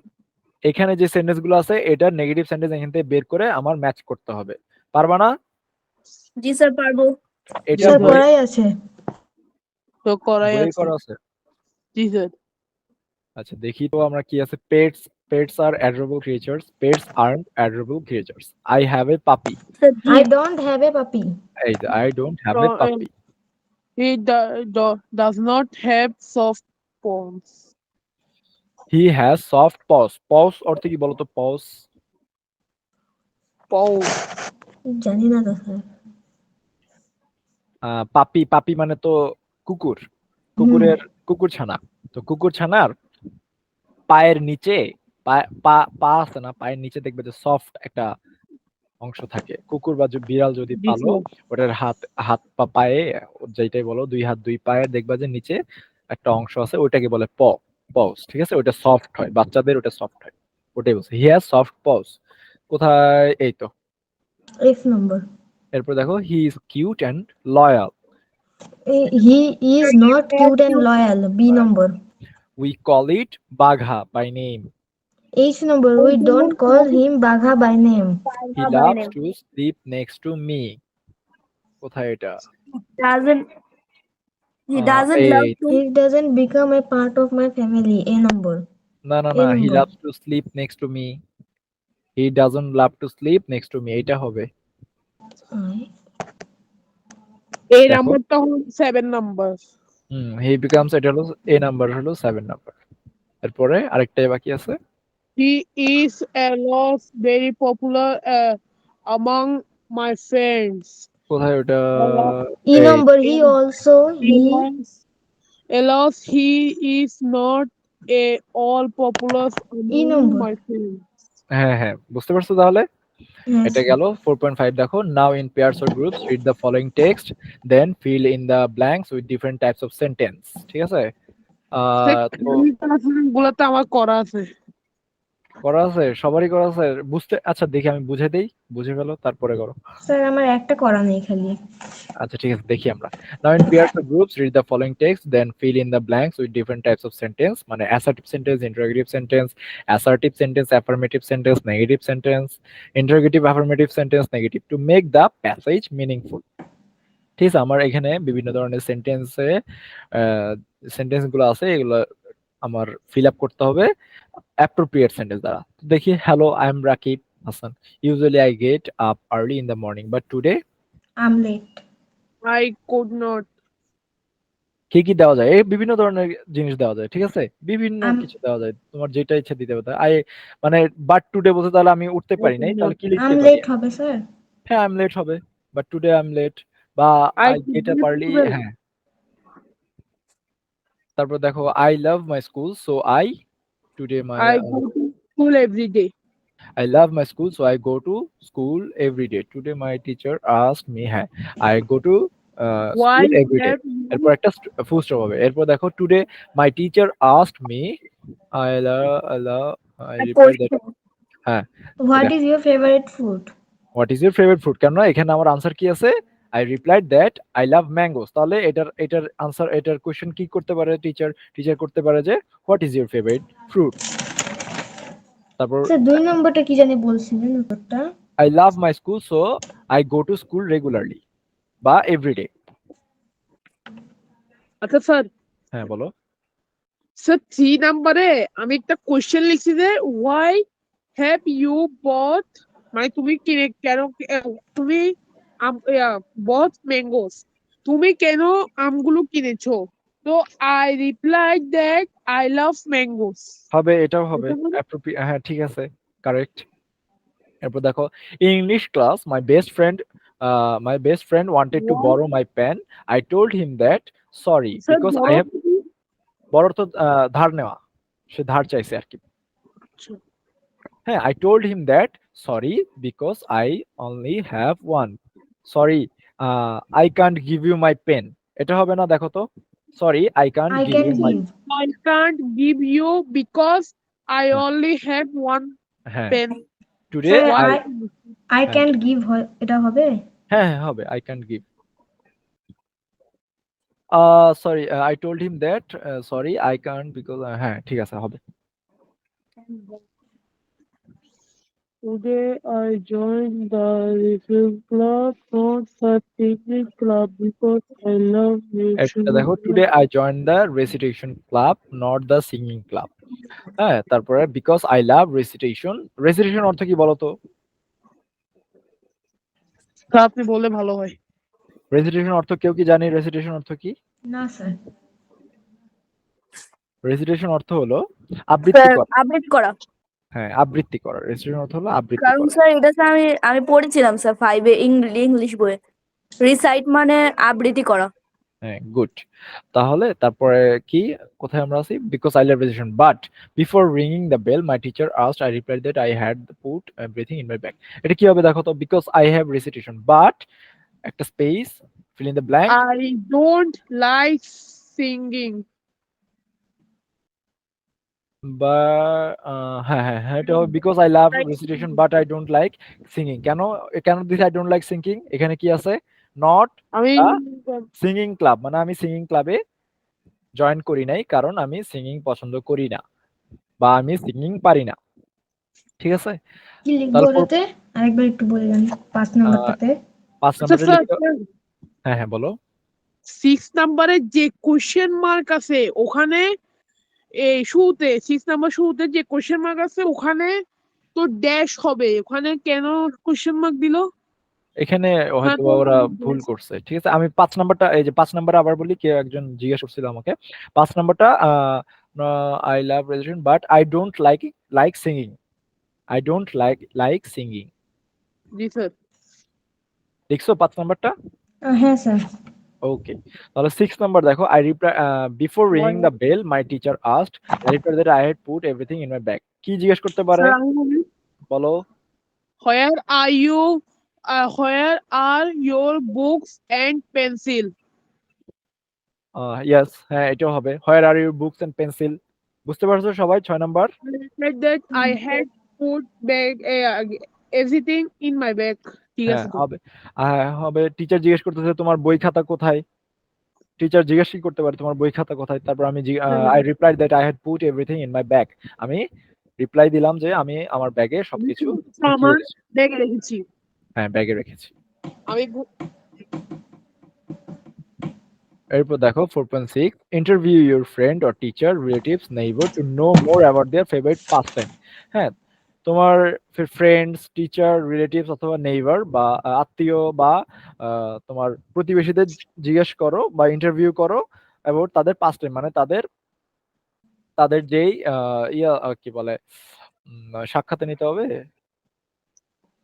এখানে যে সেন্টেন্স গুলো আছে এটার নেগেটিভ সেন্টেন্স এখান থেকে বের করে আমার ম্যাচ করতে হবে। পারবা না? জি স্যার পারবো। এটা স্যার বই, করাই আছে। তো করাই বইয়ে আছে। করা আছে। জি স্যার। আচ্ছা দেখি তো আমরা কি আছে। Pets are adorable creatures. Pets aren't adorable creatures. I have a puppy. Sir G. I don't have a puppy. এই যে, I don't have a puppy. He does not have soft bones. He has soft paws. Paws অর্থ কি বলতো? paws Paws. জানি না তো sir. পাপি মানে তো কুকুর, হুম কুকুর ছানা। তো কুকুর ছানার পায়ের নিচে, পা পা পা আছে না, পায়ের নিচে দেখবে যে সফট একটা অংশ থাকে। কুকুর বা বিড়াল যদি জি পালো, স্যার। ওটার হাত বা পায়ে, যেটাই বলো, 2 হাত 2 পায়ে দেখবা যে নিচে একটা অংশ আছে, ওইটাকে বলে পজ। ঠিক আছে? ওটা সফট হয়, বাচ্চাদের ওটা সফট হয়। ওটাই বলছে, হি হ্যাজ সফট পজ। কোথায়? এই তো। F number. এরপর দেখো, he is cute and loyal. He is not cute and loyal. B number. We call it Bagha by name. H number. We don't call him Bagha by name. He loves to sleep next to me. কোথায় এটা? doesn't he doesn't এই love to He doesn't become a part of my family. A number. না, A he number. Loves to sleep next to me. He doesn't love to sleep next to me, এটা হবে। এই দেখো, নাম্বারটা হলো 7 number. হি becomes, এটা হলো এ number, হলো 7 নাম্বার। এরপরে আরেকটাই বাকি আছে। He is a lot very popular among my friends. কোথায় ওটা? E এই number he also he Alas, he is not a all popular E among number my friends. হ্যাঁ হ্যাঁ, বুঝতে পারছো তাহলে? yes এটা গেল 4.5। দেখো, now in pairs or groups read the following text then fill in the blanks with different types of sentence. ঠিক আছে? তো গুলাতে আমার করা আছে। করা আছে, সবারই করা আছে বুঝতে। আচ্ছা দেখি আমি বুঝে দেই, বুঝে ফেলো তারপরে করো। স্যার আমার একটা করা নেই খালি আচ্ছা ঠিক আছে, দেখি আমরা। Now in pairs or groups read the following text then fill in the blanks with different types of sentence, মানে assertive sentence, interrogative sentence, assertive sentence, affirmative sentence, negative sentence, interrogative, affirmative sentence, negative, to make the passage meaningful. ঠিক আছে, আমার এখানে বিভিন্ন ধরনের sentence গুলো আছে, এগুলো আমার ফিল আপ করতে হবে অ্যাপ্রোপ্রিয়েট সেন্টেন্স দ্বারা। তো দেখি, hello I am Rakib Hasan, usually I get up early in the morning but today. I'm late I could not. কি কি দেওয়া যায়? এই বিভিন্ন ধরনের জিনিস দেওয়া যায়, ঠিক আছে, বিভিন্ন I'm কিছু দেওয়া যায়, তোমার যেটা ইচ্ছা দিতে পারো। আই মানে বাট টুডে বলতে তাহলে আমি উঠতে পারি নাই, তাহলে কি লিখতে I'm পারি? late হবে স্যার হ্যাঁ আই এম লেট হবে, but today I am late, বা I I could get up not early. well. হ্যাঁ, তারপর দেখো, I love my school so I today my I go to school every day. I love my school, so I go to school every day. Today my teacher asked me, হ্যাঁ, I go to Why school every day. have এরপর you একটা full stop হবে। এরপর দেখো, today my teacher asked me, I replied that, হ্যাঁ, what দেখো, is your favorite food what is your favorite food? কেন এখানে আমার আনসার কি আছে? I replied that I love mangoes। তাহলে এটার আনসার, এটার কোশ্চেন কি করতে পারে টিচার করতে পারে যে what is your favorite fruit। তারপর স্যার 2 নম্বরটা কি জানি বলছিলেন উত্তরটা I love my school, so I go to school regularly বা every day। আচ্ছা স্যার, হ্যাঁ বলো। স্যার 3 নম্বরে আমি একটা কোশ্চেন লিখছি যে why have you bought, মানে তুমি কিনে কেন তুমি bought mangoes, তুমি কেন আমগুলো কিনেছো? তো I replied that I love mangoes. হবে, এটাও হবে এটা হবে? appropriate। হ্যাঁ ঠিক আছে, কারেক্ট। এরপর দেখো, English class my best friend wanted to Why? borrow my pen. I told him that sorry sir because I বড় have borrow তো ধার নেওয়া, সে ধার চাইছে আর কি। হ্যাঁ, I told him that sorry because I only have one. Sorry, I can't give you my pen। এটা হবে না, দেখো তো, sorry I can't I give can you my give I can't give you because I only have one হ্যাঁ pen. today sir I I can't give এটা হবে হ্যাঁ হবে, I can't give। sorry I told him that sorry I can't because হ্যাঁ ঠিক আছে, হবে। Today I joined the rifle club, not the picnic club, because I love একটা দেখো, music. Today I join the recitation club not the singing club. হ্যাঁ, তারপরে because I love recitation. Recitation অর্থ কি বলতো? তা আপনি বললে ভালো হয়। রেসিটেশন অর্থ কেউ কি জানে? রেসিটেশন অর্থ কি? না স্যার রেসিটেশন অর্থ হলো আবৃত্তি করা। আবৃত্তি করা। হ্যাঁ, আবৃত্তি করা। রেসিটেশন অর্থ হলো আবৃত্তি কারণ করা। স্যার এটা স্যার আমি পড়েছিলাম স্যার 5 এ ইংলিশ বইয়ে। রিসাইট মানে আবৃত্তি করা। হ্যাঁ, গুড। তাহলে তারপরে কি, কোথায় আমরা আছি? Because I love recitation but before রিংিং the bell my teacher asked, I replied that I had put everything in my bag. এটা কি হবে দেখো তো? Because I have recitation but একটা space, fill in the blank. I don't like singing. বা হ্যাঁ হ্যাঁ হ্যাঁ, এটা হবে because I love recitation but I don't like singing. কেন this I don't like singing? এখানে কি আছে? নট আমি সিঙ্গিং ক্লাব, মানে আমি সিঙ্গিং ক্লাবে জয়েন করি নাই কারণ আমি সিঙ্গিং পছন্দ করি না বা আমি সিঙ্গিং পারি না। ঠিক আছে, কি লিখবো তাহলে ওটাতে আরেকবার একটু বলে দেন 5 নাম্বারটাতে 5 আচ্ছা নম্বরে স্যার, হ্যাঁ হ্যাঁ বলো। 6 নম্বরে যে কোশ্চেন মার্ক আছে ওখানে, এই শুরুতে 6 নাম্বার শুরুতে যে কোশ্চেন মার্ক আছে ওখানে তো ড্যাশ হবে, ওখানে কেন কোশ্চেন মার্ক দিল? এখানে হ্যাঁ হয়তো তো ওরা ভুল করছে, ঠিক আছে। আমি 5 নাম্বারটা, এই যে 5 নাম্বার আবার বলি, কেউ একজন জিজ্ঞেস করছিল আমাকে 5 নাম্বারটা, I love religion but I don't like singing. I don't like singing. জি স্যার। দেখছো 5 নাম্বারটা? হ্যাঁ স্যার। ওকে, তাহলে 6 নাম্বার দেখো, আই রিপ্লাই বিফোর রিংিং the bell my teacher asked, I reply that I had put everything in my bag. কি জিজ্ঞেস করতে পারে স্যার আমি বলি, বলো? Where are you, where are your books and pencil? Yes, হ্যাঁ এটাও হবে, where are your books and pencil. বুঝতে পারছো সবাই? 6 number. said that I had put bag everything in my bag. ঠিক হ্যাঁ আছে তো? হবে, হবে টিচার জিজ্ঞেস করতেছে তোমার বই খাতা কোথায়। টিচার জিজ্ঞেস কি করতে পারে, তোমার বই খাতা কোথায়? তারপর আমি I replied that I had put everything in my bag. আমি রিপ্লাই দিলাম যে আমি আমার ব্যাগে সবকিছু ঢুকিয়ে আমার রেখেছি। ব্যাগে রেখেছি। হ্যাঁ, ব্যাগে রেখেছি। আমি এরপর দেখো 4.6, interview your friend or teacher, relatives, neighbour to know more about their favourite pastime. হ্যাঁ, তোমার ফ্রেন্ডস, টিচার, রিলেটিভস অথবা নেইবার বা আত্মীয় বা তোমার প্রতিবেশীদের জিজ্ঞেস করো বা ইন্টারভিউ করো অ্যাবাউট তাদের পাস্ট টাইম, মানে তাদের তাদের যেই কি বলে, সাক্ষাতে নিতে হবে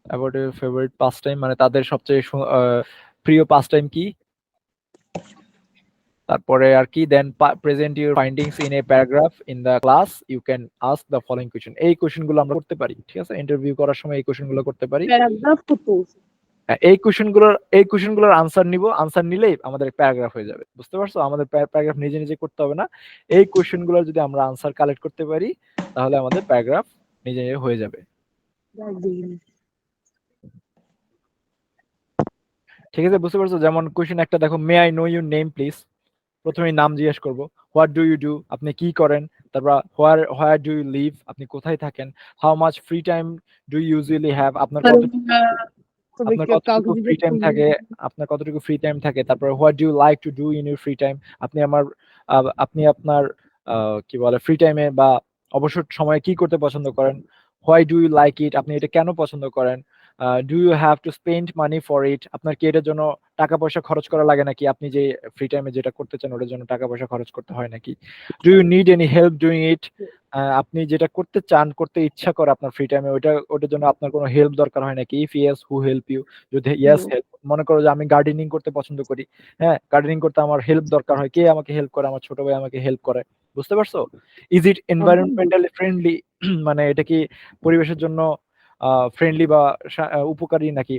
about your favourite past time, মানে তাদের সবচেয়ে প্রিয় পাস্ট টাইম কি। তারপরে আর কি, then present your findings in a paragraph in the class, you can ask the following question. এই কোয়েশ্চেনগুলো আমরা করতে পারি, ঠিক আছে, ইন্টারভিউ করার সময় এই কোয়েশ্চেনগুলো করতে পারি। প্যারাগ্রাফ করতে বলছি। হ্যাঁ, এই কোয়েশ্চেনগুলোর আনসার নিব, আনসার নিলেই আমাদের প্যারাগ্রাফ হয়ে যাবে। বুঝতে পারছো? আমাদের প্যারাগ্রাফ নিজে নিজে করতে হবে না। এই কোয়েশ্চেনগুলোর যদি আমরা আনসার কালেক্ট করতে পারি তাহলে আমাদের প্যারাগ্রাফ নিজে নিজে হয়ে যাবে। ঠিক আছে, বুঝতে পারছো? যেমন কোয়েশ্চেন একটা দেখো, may I know your name please. প্রথমে নাম জিজ্ঞেস করব। হোয়াট ডু ইউ ডু, আপনি কি করেন। তারপর হোয়ার ডু ইউ লিভ, আপনি কোথায় থাকেন। How much free time do you usually have, আপনার কতটুকু ফ্রি টাইম থাকে, আপনার কতটুকু ফ্রি টাইম থাকে। তারপর what do you like to do in your free time, আপনি আপনার কি বলে ফ্রি টাইমে বা অবসর সময়ে কি করতে পছন্দ করেন। Why do you like it, আপনি এটা কেন পছন্দ করেন। Do you have to spend money for it, আপনার কি এটার জন্য টাকা পয়সা খরচ করা লাগে নাকি, আপনি যে ফ্রি টাইমে যেটা করতে চান ওটার জন্য টাকা পয়সা খরচ করতে হয় নাকি। Do you need any help doing it, আপনি যেটা করতে চান, করতে ইচ্ছা করে আপনার ফ্রি টাইমে, ওটার জন্য আপনার কোনো হেল্প দরকার হয় নাকি। If yes, who help you, যদি ইয়েস হেল্প, মনে করো যে আমি গার্ডেনিং করতে পছন্দ করি, হ্যাঁ গার্ডেনিং করতে আমার হেল্প দরকার হয়, কে আমাকে হেল্প করে, আমার ছোট ভাই আমাকে হেল্প করে। বুঝতে পারছো? ইজ ইট এনভায়রনমেন্টালি ফ্রেন্ডলি, মানে এটা কি পরিবেশের জন্য ফ্রেন্ডলি বা উপকারী নাকি।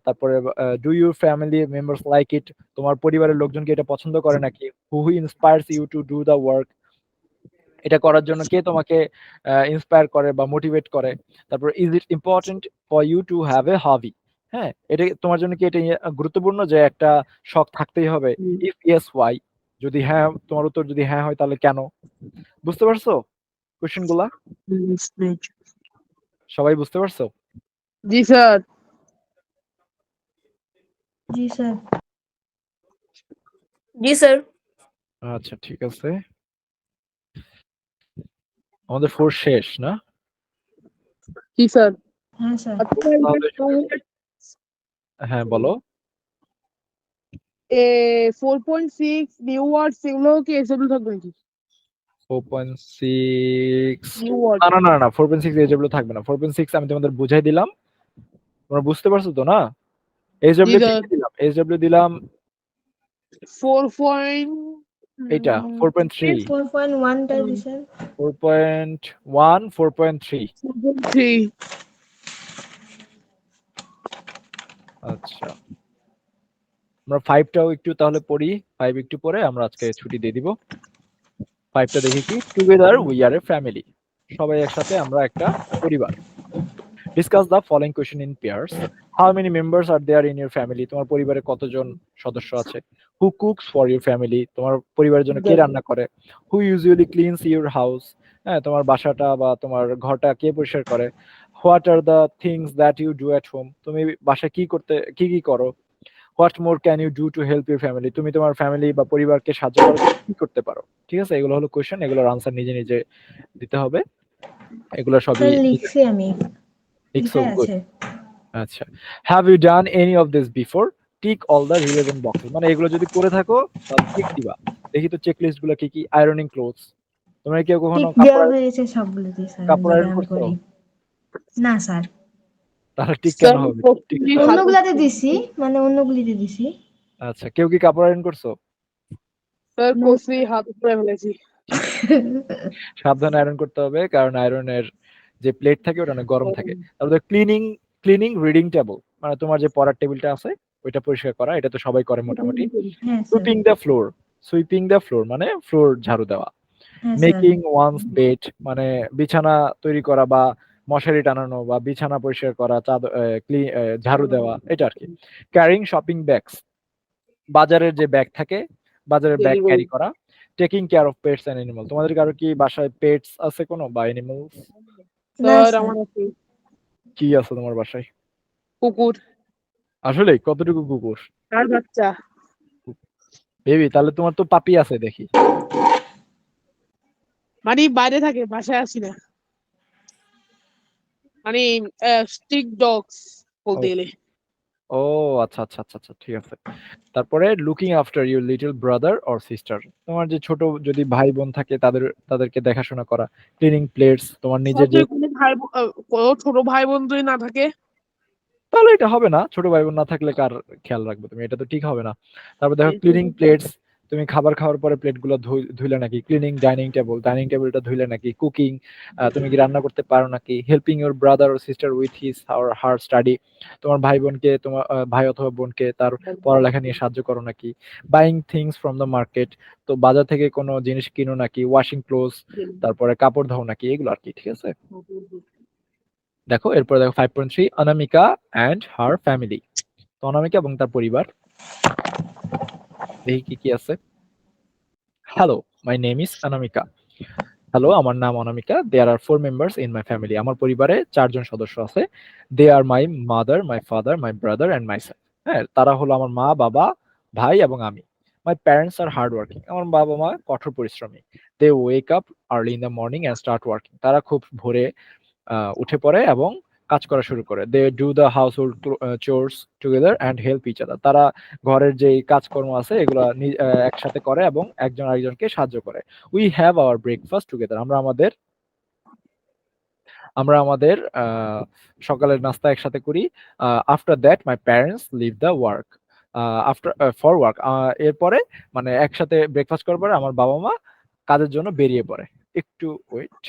তারপরে do your family members like it, তোমার পরিবারের লোকজন কি এটা পছন্দ করে নাকি। Who inspires you to do the work, এটা করার জন্য কে তোমাকে ইন্সপায়ার করে বা মোটিভেট করে। তারপর is it important for you to have a hobby, হ্যাঁ এটা তোমার জন্য কি এটা গুরুত্বপূর্ণ যে একটা শখ থাকতেই হবে। ইফ ইয়েস ওয়াই, যদি হ্যাঁ, তোমার উত্তর যদি হ্যাঁ হয় তাহলে কেন। বুঝতে পারছো কোশ্চেন গুলা? সবাই বুঝতে পারছো? জি স্যার। জি স্যার। জি স্যার। আচ্ছা ঠিক আছে, আমাদের 4 শেষ না? জি স্যার। হ্যাঁ স্যার। হ্যাঁ বলো। 4.6 নিউ ওয়ার্ডস এগুলো কি এক্সাম্পল থাকবে নাকি? 4.6 নিউ ওয়ার্ড। না না না না 4.6 এজেবল থাকবে না। 4.6 আমি তোমাদের বুঝাই দিলাম, তোমরা বুঝতে পারছো তো না? এজেবল দিলাম, এজেবল দিলাম 4. এটা 4.3, 4.1 টা দিছেন। 4.1, 4.3। 4.3। আচ্ছা, আমরা 5টাও একটু তাহলে পড়ি। 5 একটু পরে আমরা আজকে ছুটি দিয়ে দিব। 5টা দেখি কি, together we are a family, সবাই একসাথে আমরা একটা পরিবার। Discuss the following question in pairs. How many members are there in your family, তোমার পরিবারে কতজন সদস্য আছে। Who cooks for your family, তোমার পরিবারের জন্য কে রান্না করে। Who usually cleans your house, হ্যাঁ তোমার বাসাটা বা তোমার ঘরটা কে পরিষ্কার করে। What are the things that you do at home, তুমি বাসায় কি করো। What more can you do to help your family, তুমি তোমার ফ্যামিলি বা পরিবারকে সাহায্য করার জন্য কি করতে পারো। ঠিক আছে, এগুলো হলো কোয়েশ্চেন, এগুলোর আনসার নিজে নিজে দিতে হবে। এগুলো সবই স্যার লিখছি আমি। লিখছো? লিখাই গুড। আছে। আচ্ছা, have you done any of this before, tick all the relevant boxes. মানে এগুলো যদি করে থাকো তাহলে টিক দিবা। দেখি তো চেক লিস্ট গুলো কি কি। আয়রনিং ক্লোথস, তোমরা কেউ কখনো টিক দেওয়া হয়েছে সবগুলোতে স্যার, কাপড় যেটা আয়রন আমি করছো? করি। না স্যার, তাহলে টিক কেন স্যার হবে? টিক প্রতিদিন তো হবে। হাত অন্যগুলাতে দিছি, মানে অন্যগুলিতে দিছি। আচ্ছা, কেউ কি কাপড় আয়রন করছো? স্যার না প্রতিদিন হাত উপরে ফেলেছি। সাবধানে আয়রন করতে হবে, কারণ আয়রনের যে প্লেট থাকে ওটা অনেক গরম থাকে। তারপরে ক্লিনিং, ক্লিনিং রিডিং টেবিল, মানে তোমার যে পড়ার টেবিলটা আছে ওইটা পরিষ্কার করা, এটা তো সবাই করে মোটামুটি। হ্যাঁ sir, sweeping the floor, sweeping the floor মানে ফ্লোর ঝাড়ু দেওয়া। হ্যাঁ স্যার, মেকিং ওয়ান্স বেড, মানে বিছানা তৈরি করা বা মশারি টানানো বা বিছানা পরিষ্কার করা, চাদর ঝাড়ু দেওয়া, এটা আর কি। ক্যারিং শপিং ব্যাগস, বাজারের যে ব্যাগ থাকে, বাজারের ব্যাগ ক্যারি করা। Taking care of pets and animal, তোমাদের কারো কি বাসায় পেটস আছে কোনো বা অ্যানিমালস? না স্যার স্যার, আমার আছে কি আছে তোমার বাসায়? কুকুর আসলে কতটুকু কুকুর? আর বাচ্চা। বেবি, তাহলে তোমার তো পাপি আছে দেখি। মানে বাইরে থাকে, বাসায় আসি না। মানে স্ট্রিক ডগস ও, বলতে গেলে। ও আচ্ছা আচ্ছা আচ্ছা আচ্ছা, ঠিক আছে। তারপরে looking after your little brother or sister, তোমার যে ছোট যদি ভাই বোন থাকে তাদেরকে দেখাশোনা করা। ক্লিনিং প্লেটস, তোমার নিজের যে, সাথে কোনো কোনো ছোট ভাই বোন যদি না থাকে। তাহলে এটা হবে না। ছোট ভাই বোন না থাকলে কার খেয়াল রাখবে তুমি? এটা তো ঠিক হবে না। তারপর দেখো ক্লিনিং প্লেটস, তুমি খাবার খাওয়ার পরে প্লেট গুলো ধুইলে নাকি। ক্লিনিং ডাইনিং টেবিল, ডাইনিং টেবিলটা ধুইলে নাকি। কুকিং, তুমি কি রান্না করতে পারো নাকি। হেল্পিং ইউর ব্রাদার ও সিস্টার উইথ হিজ আর হার স্টাডি, তোমার ভাই বোনকে, তোমার ভাই অথবা বোনকে তার পড়ালেখা নিয়ে সাহায্য করো নাকি। Buying things from the market, তো বাজার থেকে কোনো জিনিস কিনো নাকি। ওয়াশিং ক্লোথস, তারপরে কাপড় ধোও নাকি, এগুলো আর কি। ঠিক আছে, দেখো এরপরে দেখো 5.3, অনামিকা অ্যান্ড হার ফ্যামিলি, তো অনামিকা এবং তার পরিবার। দেখি কি কি আছে। Hello, my name is Anamika. Hello, আমার নাম অনামিকা। There are 4 members in my family, আমার পরিবারে 4 জন সদস্য আছে। They are my mother, my father, my brother and my son. হ্যাঁ, তারা হলো আমার মা, বাবা, ভাই এবং আমি। My parents are hard working, আমার বাবা মা কঠোর পরিশ্রমী। They wake up early in the morning and start working, তারা খুব ভোরে উঠে পড়ে এবং কাজ করা শুরু করে। They do the household chores together and help each other, তারা ঘরের যে কাজকর্ম আছে এগুলো একসাথে করে এবং একজন আরেকজনকে সাহায্য করে। We have our breakfast together, আমরা আমাদের সকালের নাস্তা একসাথে করি। After that my parents leave the work, after for work, এরপরে মানে একসাথে ব্রেকফাস্ট করার পরে আমার বাবা মা কাজের জন্য বেরিয়ে পড়ে। একটু ওয়েট।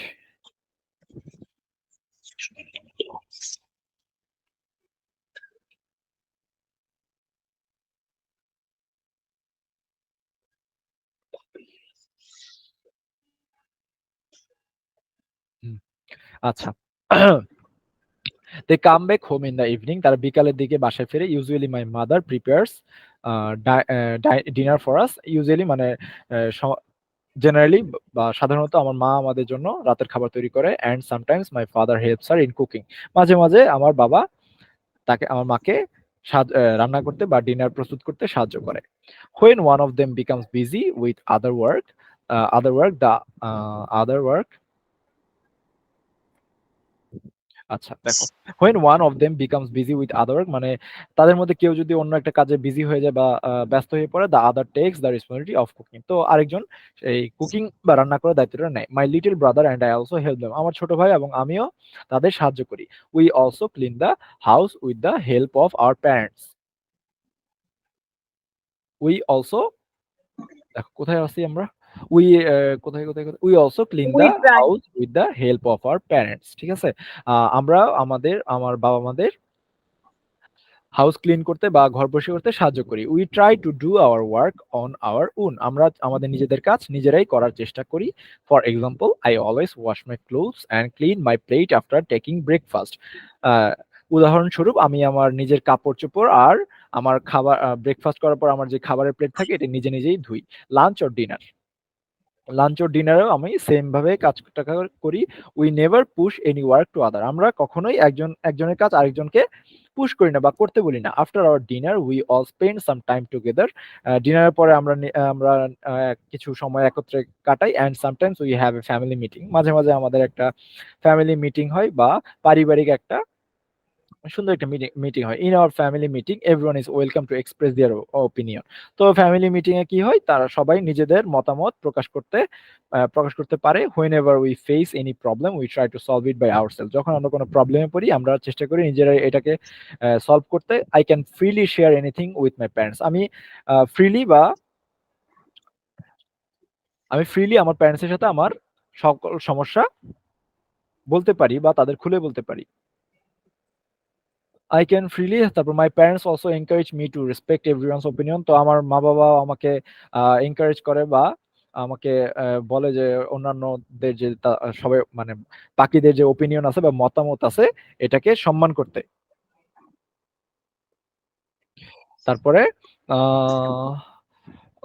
আচ্ছা, they come back home in the evening, তারা বিকালের দিকে বাসায় ফিরে। Usually my mother prepares dinner for us, usually মানে জেনারেলি বা সাধারণত আমার মা আমাদের জন্য রাতের খাবার তৈরি করে। And sometimes my father helps her in cooking, মাঝে মাঝে আমার বাবা আমার মাকে রান্না করতে বা ডিনার প্রস্তুত করতে সাহায্য করে। When one of them becomes busy with other work, আচ্ছা দেখো, when one of them becomes busy with other work, মানে তাদের মধ্যে কেউ যদি অন্য একটা কাজে বিজি হয়ে যায় বা ব্যস্ত হয়ে পড়ে, the other takes the responsibility of cooking, তো আরেকজন এই কুকিং বা রান্না করার দায়িত্বটা নেয়। my little brother and I also help them, আমার ছোট ভাই এবং আমিও তাদের সাহায্য করি। we also clean the house with the help of our parents, we also, দেখো কোথায় আছি আমরা, উই কোথায় কোথায় কোথায়, we also clean we the try. House with the help of our parents. ঠিক আছে, আমরা আমার বাবা মাদের হাউস ক্লিন করতে বা ঘর পরিষ্কার করতে সাহায্য করি। We try to do our work on our own, আমরা আমাদের নিজেদের কাজ নিজেরাই করার চেষ্টা করি। For example, I always wash my clothes and clean my plate after taking breakfast, উদাহরণস্বরূপ আমি আমার নিজের কাপড় চোপড় আর আমার খাবার ব্রেকফাস্ট করার পর আমার যে খাবারের প্লেট থাকে এটা নিজে নিজেই ধুই। লাঞ্চ ও ডিনারেও আমি সেম ভাবে কাজটা করি। We never push any work to other, আমরা কখনোই একজনের কাজ আরেকজনকে পুশ করি না বা করতে বলি না। After our dinner we all spend some time together, ডিনারের পরে আমরা কিছু সময় একত্রে কাটাই। And sometimes we have a family meeting, মাঝে মাঝে আমাদের একটা ফ্যামিলি মিটিং হয় বা পারিবারিক একটা সুন্দর একটা মিটিং হয়। In our family meeting everyone is welcome to express their opinion. তো ফ্যামিলি মিটিং এ কি হয়, তারা সবাই নিজেদের মতামত প্রকাশ করতে পারে। Whenever we face any problem we try to solve it by ourselves. যখন আমরা কোনো প্রবলেমে পড়ি আমরা চেষ্টা করি নিজেরাই এটাকে সলভ করতে। I can freely share anything with my parents. আমি ফ্রিলি আমার প্যারেন্টসের সাথে আমার সকল সমস্যা বলতে পারি বা তাদের খুলে বলতে পারি। I can freely, তারপর my parents also encourage me to respect everyone's opinion। তো আমার মা-বাবা আমাকে এনকারেজ করে বা আমাকে বলে যে অন্যান্যদের যে সবাই মানে বাকিদের যে ওপিনিয়ন আছে বা মতামত আছে এটাকে সম্মান করতে। তারপরে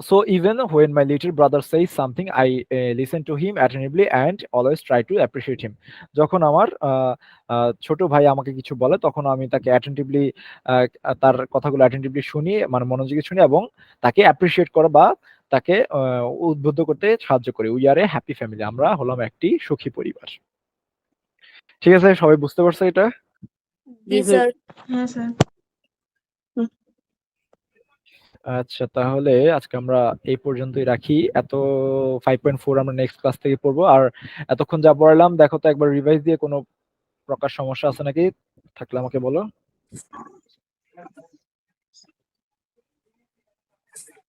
so even when my little brother says something I listen to him attentively and always try to appreciate him। যখন আমার ছোট ভাই আমাকে কিছু বলে তখন আমি তাকে অ্যাটেন্টিভলি তার কথাগুলো অ্যাটেন্টিভলি শুনি, মানে মনোযোগী শুনি এবং তাকে অ্যাপ্রিশিয়েট করে বা তাকে উদ্বুদ্ধ করতে সাহায্য করি। We are A happy family. আমরা হলাম একটি সুখী পরিবার। ঠিক আছে, সবাই বুঝতে পারছো এটা? জি স্যার। হ্যাঁ স্যার। আচ্ছা, তাহলে আজকে আমরা এই পর্যন্তই রাখি। 5.4 আমরা নেক্সট ক্লাস থেকে পড়বো। আর এতক্ষণ যা পড়ালাম দেখো তো একবার রিভাইজ দিয়ে কোনো প্রকার সমস্যা আছে নাকি, থাকলে আমাকে বলো।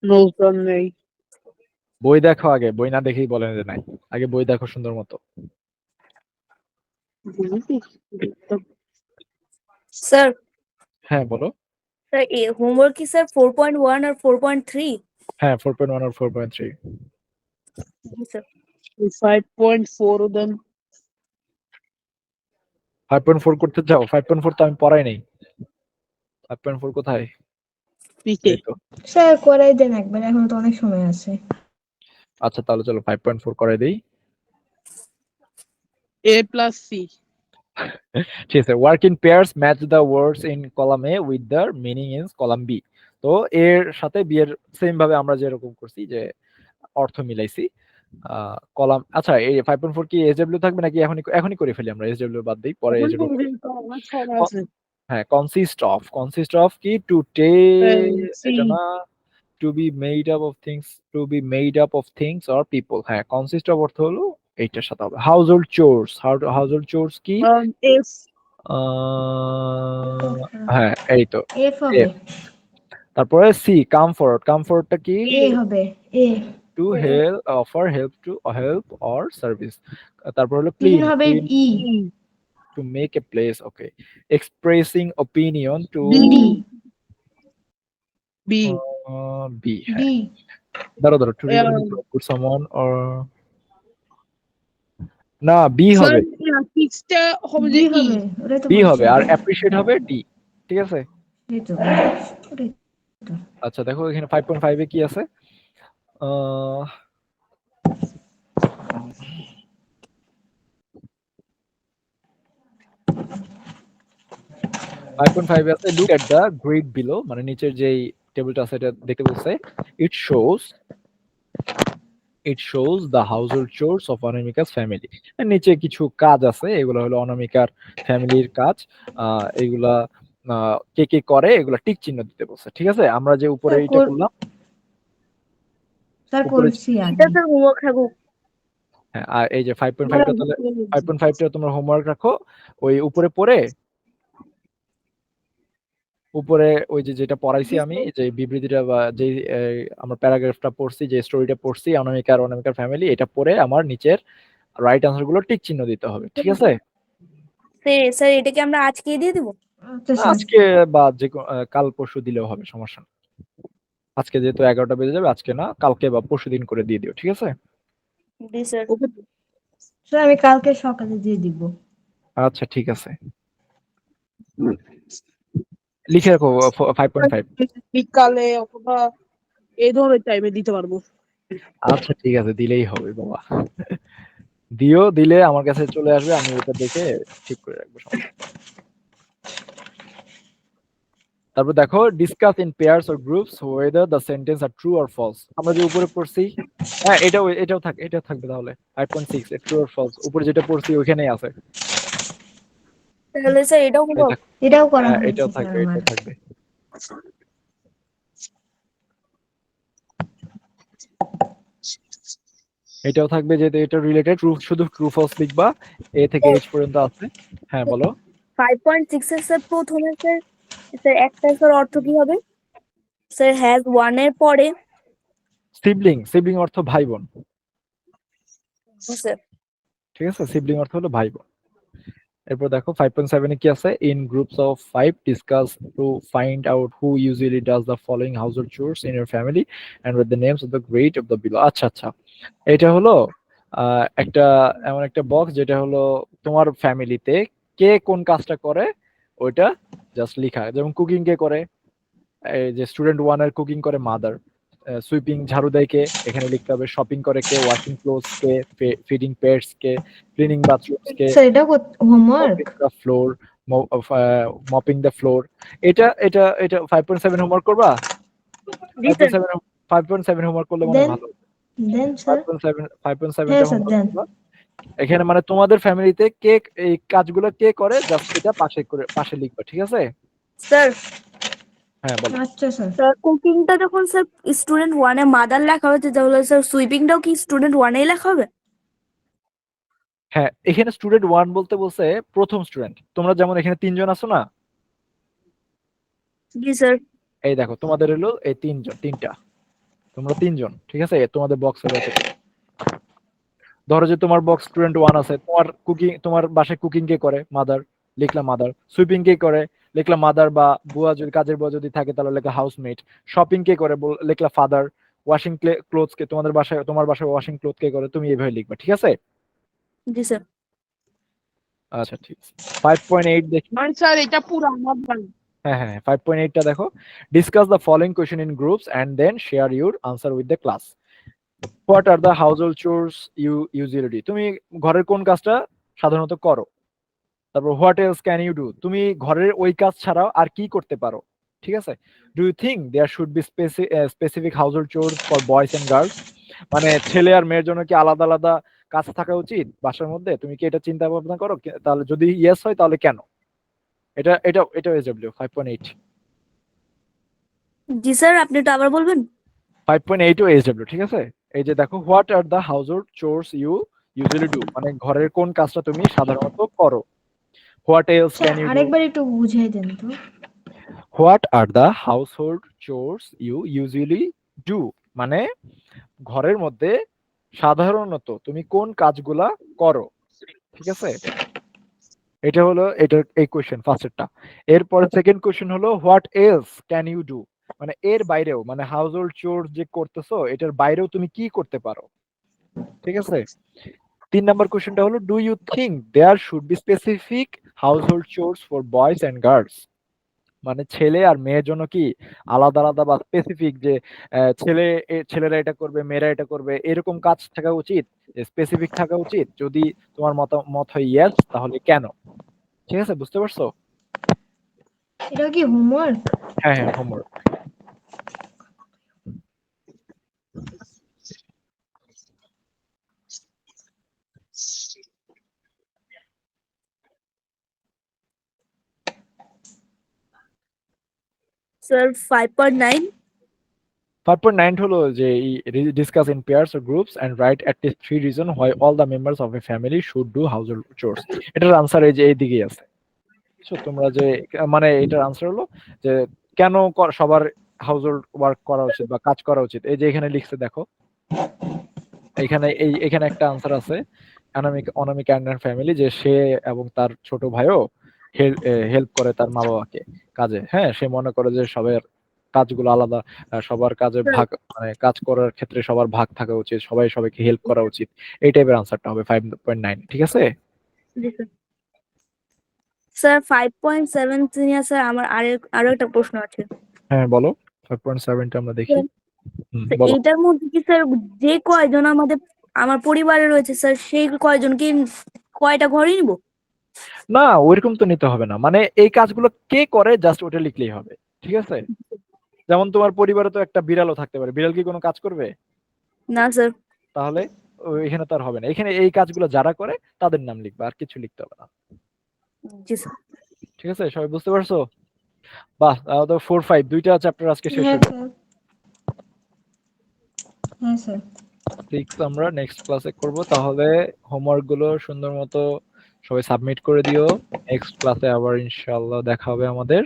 নো স্যার নেই। বই দেখো, আগে বই না দেখেই বলেন যে নাই, আগে বই দেখো সুন্দর মতো। স্যার হ্যাঁ বলো। স্যার হোমওয়ার্ক কি স্যার 4.1 আর 4.3? হ্যাঁ 4.1 আর 4.3। জি স্যার। 5.4 দেন। 5.4 করতে চাও? 5.4 তো আমি পড়াই নাই। 5.4 কোথায়? পিকে এই তো। স্যার করাই দেন একবার, এখন তো অনেক সময় আছে। আচ্ছা তাহলে চলো 5.4 করাই দেই। A plus C। ঠিক আছে, work in pairs match the words in column A with the meaning in column B. তো এর সাথে বি এর সেম ভাবে আমরা যেরকম করছি যে অর্থ মিলাইছি কলাম। আচ্ছা এই 5.4 কি এসডব্লিউ থাকবে নাকি এখনই করে ফেলি আমরা? এসডব্লিউ বাদ দেই, পরে এসডব্লিউ। হ্যাঁ কনসিস্ট অফ কি টু এটা না, to be made up of things or people. হ্যাঁ কনসিস্ট অফ অর্থ হলো এইটার সাথে হবে। হাউস হোল্ড চোরস কি? F। হ্যাঁ এই তো এফ হবে। তারপরে সি কমফোর্টটা কি? এ হবে। A to help, offer help or service. তারপর হলো ক্লিন ক্লিন হবে। E to make a place. Okay. Expressing opinion to D B। B. হ্যাঁ ডি ধরো টু গুড সামওয়ান অর না বি হবে। সিক্সটা হবে ডি যে E। হবে, ওটাই তো বি বলছি। হবে আর অ্যাপ্রিশিয়েট হবে ডি। ঠিক আছে। এই তো ওটাই। আচ্ছা দেখো এখানে 5.5 এ কি আছে? আহ 5.5 এ আছে look at the grid below, মানে নিচের যেই টেবিলটা আছে এটা দেখতে বলছে। It shows the household chores of Anamika's family. নিচে কিছু কাজ আছে, এগুলো হলো অনামিকার ফ্যামিলির কাজ। এগুলা কে কে করে এগুলা টিক চিহ্ন দিতে বলছে। ঠিক আছে, আমরা যে উপরে এটা করলাম স্যার উপরে। করছি আগে। এটা স্যার হোমওয়ার্ক রাখবো। হ্যাঁ আর এই যে 5.5টা তাহলে 5.5টা তোমার হোমওয়ার্ক রাখো। ওই উপরে পড়ে উপরে ওই যে যেটা পড়াইছি আমি, যে বিবৃতিটা বা যে আমার প্যারাগ্রাফটা পড়ছি, যে স্টোরিটা পড়ছি অনামিকার ফ্যামিলি, এটা পড়ে আমার নিচের রাইট আনসার গুলো টিক চিহ্ন দিতে হবে। ঠিক আছে। স্যার এটাকে আমরা আজকে দিয়ে দিব? আচ্ছা স্যার। আজকে বা যে কাল পরশু দিলেও হবে, সমস্যা না। আজকে যেহেতু 11টা বেজে যাবে, আজকে না কালকে বা পরশু দিন করে দিয়ে দিও। ঠিক আছে। জি স্যার। স্যার আমি কালকে সকালে দিয়ে দিব। আচ্ছা ঠিক আছে, লিখে রাখো 5.5। বিকালে অথবা এই ধরনের টাইমে দিতে পারবো। আচ্ছা ঠিক আছে, দিলেই হবে বাবা। দিলে আমার কাছে চলে আসবে, আমি ওটা দেখে ঠিক করে রাখবো, সমস্যা নেই। তারপর দেখো discuss in pairs or groups whether the sentence are true or false. আমরা যে উপরে পড়ছি, হ্যাঁ এটাও থাকবে তাহলে 5.6 ট্রু অর ফলস। উপরে যেটা পড়ছি ওইখানেই আছে। তাহলে স্যার এটাও এই হলো। দেখো, এটাও করা হ্যাঁ, হয়েছে এটাও স্যার থাকবে, আমার। এটাও থাকবে। এটাও থাকবে, যেহেতু এটা রিলেটেড। শুধু ট্রু ফলস লিখবা, এ থেকে এইচ পর্যন্ত আছে। হ্যাঁ বলো। 5.6 এর স্যার প্রথমে স্যার স্যার একটা স্যার অর্থ কি হবে? স্যার হ্যাজ ওয়ান এর পরে সিবলিং, সিবলিং অর্থ ভাই বোন, স্যার ঠিক আছে? সিবলিং অর্থ হলো ভাই বোন। এরপর দেখো 5.7 এ কি আছে? In groups of 5 discuss to find out who usually does the following household chores in your family and with the names of the grid of the below. আচ্ছা আচ্ছা, এটা হলো একটা এমন একটা বক্স যেটা হলো তোমার ফ্যামিলিতে কে কোন কাজটা করে ওইটা জাস্ট লিখা। যেমন কুকিং কে করে, এই যে স্টুডেন্ট ওয়ান এর কুকিং করে মাদার। সুইপিং ঝাড়ু দেয় কে, এখানে লিখতে হবে। শপিং করে কে, ওয়াশিং ক্লোথস কে, ফিডিং পেটস কে, ক্লিনিং বাথরুমস কে, স্যার এটা homework. mopping the floor, mopping the floor। এটা এটা এটা 5.7 হোমওয়ার্ক করবা? জি স্যার 5.7 হোমওয়ার্ক করলে মনে হয় দেন ভালো। দেন স্যার। 5.7 হ্যাঁ টা স্যার হোমওয়ার্ক দেন। করবা। এখানে মানে তোমাদের ফ্যামিলিতে কে এই কাজগুলো কে করে জাস্ট এটা পাশে লিখবা, ঠিক আছে? স্যার হ্যাঁ বলো। আচ্ছা স্যার। স্যার কুকিংটা যখন স্যার স্টুডেন্ট ওয়ানে মাদার লেখা হয়েছে তাহলে স্যার সুইপিংটাও কি স্টুডেন্ট ওয়ানেই লেখা হবে? হ্যাঁ, এখানে স্টুডেন্ট ওয়ান বলতে বলছে প্রথম স্টুডেন্ট। তোমরা যেমন এখানে 3 জন আছো না? জি স্যার এই দেখো তোমাদের হলো এই 3 জন, 3টা, তোমরা 3 জন, ঠিক আছে? তোমাদের বক্স হলো এত। ধরো যে তোমার বক্স স্টুডেন্ট ওয়ান আছে, তোমার বাসায় কুকিং কে করে? মাদার, লিখলাম মাদার। সুইপিং কে করে? লিখলাম মাদার, বা বুয়া যদি, কাজের বুয়া যদি থাকে তাহলে লেখা হাউসমেট। শপিং কে করে? লিখলা ফাদার। ওয়াশিং ক্লোথস কে, তোমার বাসায় ওয়াশিং ক্লোথ কে করে? তুমি এইভাবে লিখবা, ঠিক আছে? জি স্যার আচ্ছা ঠিক আছে। 5.8 দেখি। মানে স্যার এটা পুরো আমার জানা। হ্যাঁ হ্যাঁ, 5.8 টা দেখো। Discuss the following question in groups and then share your answer with the class. What are the household chores you usually do? তুমি ঘরের কোন কাজটা সাধারণত করো? তারপর what else can you do? তুমি ঘরের ওই কাজ ছাড়াও আর কি করতে পারো, ঠিক আছে? Do you think there should be specific household chores for boys and girls? মানে ছেলে আর মেয়ের জন্য কি আলাদা আলাদা কাজ থাকা উচিত বাসার মধ্যে? তুমি কি এটা চিন্তা ভাবনা করো? তাহলে যদি ইয়েস হয় তাহলে কেন? এটা এটা এটা এসডব্লিউ 5.8। জি স্যার আপনি তো আবার বলবেন। 5.8 ও এসডব্লিউ, ঠিক আছে? এই যে দেখো, what are the household chores you usually do, মানে ঘরের কোন কাজটা তুমি সাধারণত করো। What else sir can you do? আরেকবার একটু বুঝিয়ে দেন তো। What are the household chores you usually do, মানে ঘরের মধ্যে সাধারণত তুমি কোন কাজগুলা করো, ঠিক আছে? এটা হলো এটার এই কোশ্চেন ফার্স্টেরটা। এরপরে সেকেন্ড কোশ্চেন হলো what else can you do, মানে এর বাইরেও, মানে হাউসহোল্ড চোর যে করতেছো এটার বাইরেও তুমি কি করতে পারো, ঠিক আছে? 3 নম্বর কোশ্চেনটা হলো do you think there should be specific household chores for boys and girls, মানে ছেলে আর মেয়ের জন্য কি আলাদা আলাদা বা স্পেসিফিক যে ছেলেরা এটা করবে, মেয়েরা এটা করবে, এরকম কাজ থাকা উচিত, স্পেসিফিক থাকা উচিত? যদি তোমার মত হয় ইয়েস, তাহলে কেন? ঠিক আছে, বুঝতে পারছো? এটা কি হোমওয়ার্ক? হ্যাঁ হ্যাঁ, হোমওয়ার্ক। স্যার 5.9 5.9 হলো যে discuss in pairs or groups and write at least 3 reason why all the members of a family should do household chores. এটার আনসার এই যে এইদিকেই আছে। বুঝছো তোমরা যে, মানে এটার আনসার হলো যে কেন সবার হাউসহোল্ড ওয়ার্ক করা উচিত বা কাজ করা উচিত। এই যে এখানে লিখছে দেখো, এখানে একটা আনসার আছে। অনামিক অ্যান্ড ফ্যামিলি, যে সে এবং তার ছোট ভাইও হেল্প করে তার মা বাবাকে কাজে। হ্যাঁ, সে মনে করে যে সবার কাজগুলো আলাদা, সবার কাজে ভাগ, মানে কাজ করার ক্ষেত্রে সবার ভাগ থাকা উচিত, সবাই সবাইকে হেল্প করা উচিত। এই টাইপের আনসারটা হবে 5.9, ঠিক আছে? জি স্যার স্যার 5.7 স্যার আমার আরো একটা প্রশ্ন আছে। হ্যাঁ বলো। 5.7 টা আমরা দেখি। তো বলো। এইটার মধ্যে কি স্যার যে কয়জন আমার পরিবারে রয়েছে স্যার সেই কয়জন কি কয়টা ঘরই নিব? না, ওইরকম তো নিতে হবে না, মানে এই কাজগুলো কে করে জাস্ট ওটা লিখলেই হবে, ঠিক আছে? যেমন তোমার পরিবারে তো একটা বিড়ালও থাকতে পারে, বিড়াল কি কোনো কাজ করবে? না স্যার তাহলে এখানে তো আর হবে না, এখানে এই কাজগুলো যারা করে তাদের নাম লিখবা, আর কিছু লিখতে হবে না। জি স্যার। ঠিক আছে, সবাই বুঝতে পারছো? বাহ, তাহলে তো 4-5 দুইটা চ্যাপ্টার আজকে শেষ হ্যাঁ হলো। স্যার, হ্যাঁ স্যার। 6 আমরা নেক্সট ক্লাসে করব। তাহলে হোমওয়ার্ক গুলো সুন্দর মতো সবাই সাবমিট করে দিও। নেক্সট ক্লাসে আবার ইনশাআল্লাহ দেখা হবে আমাদের।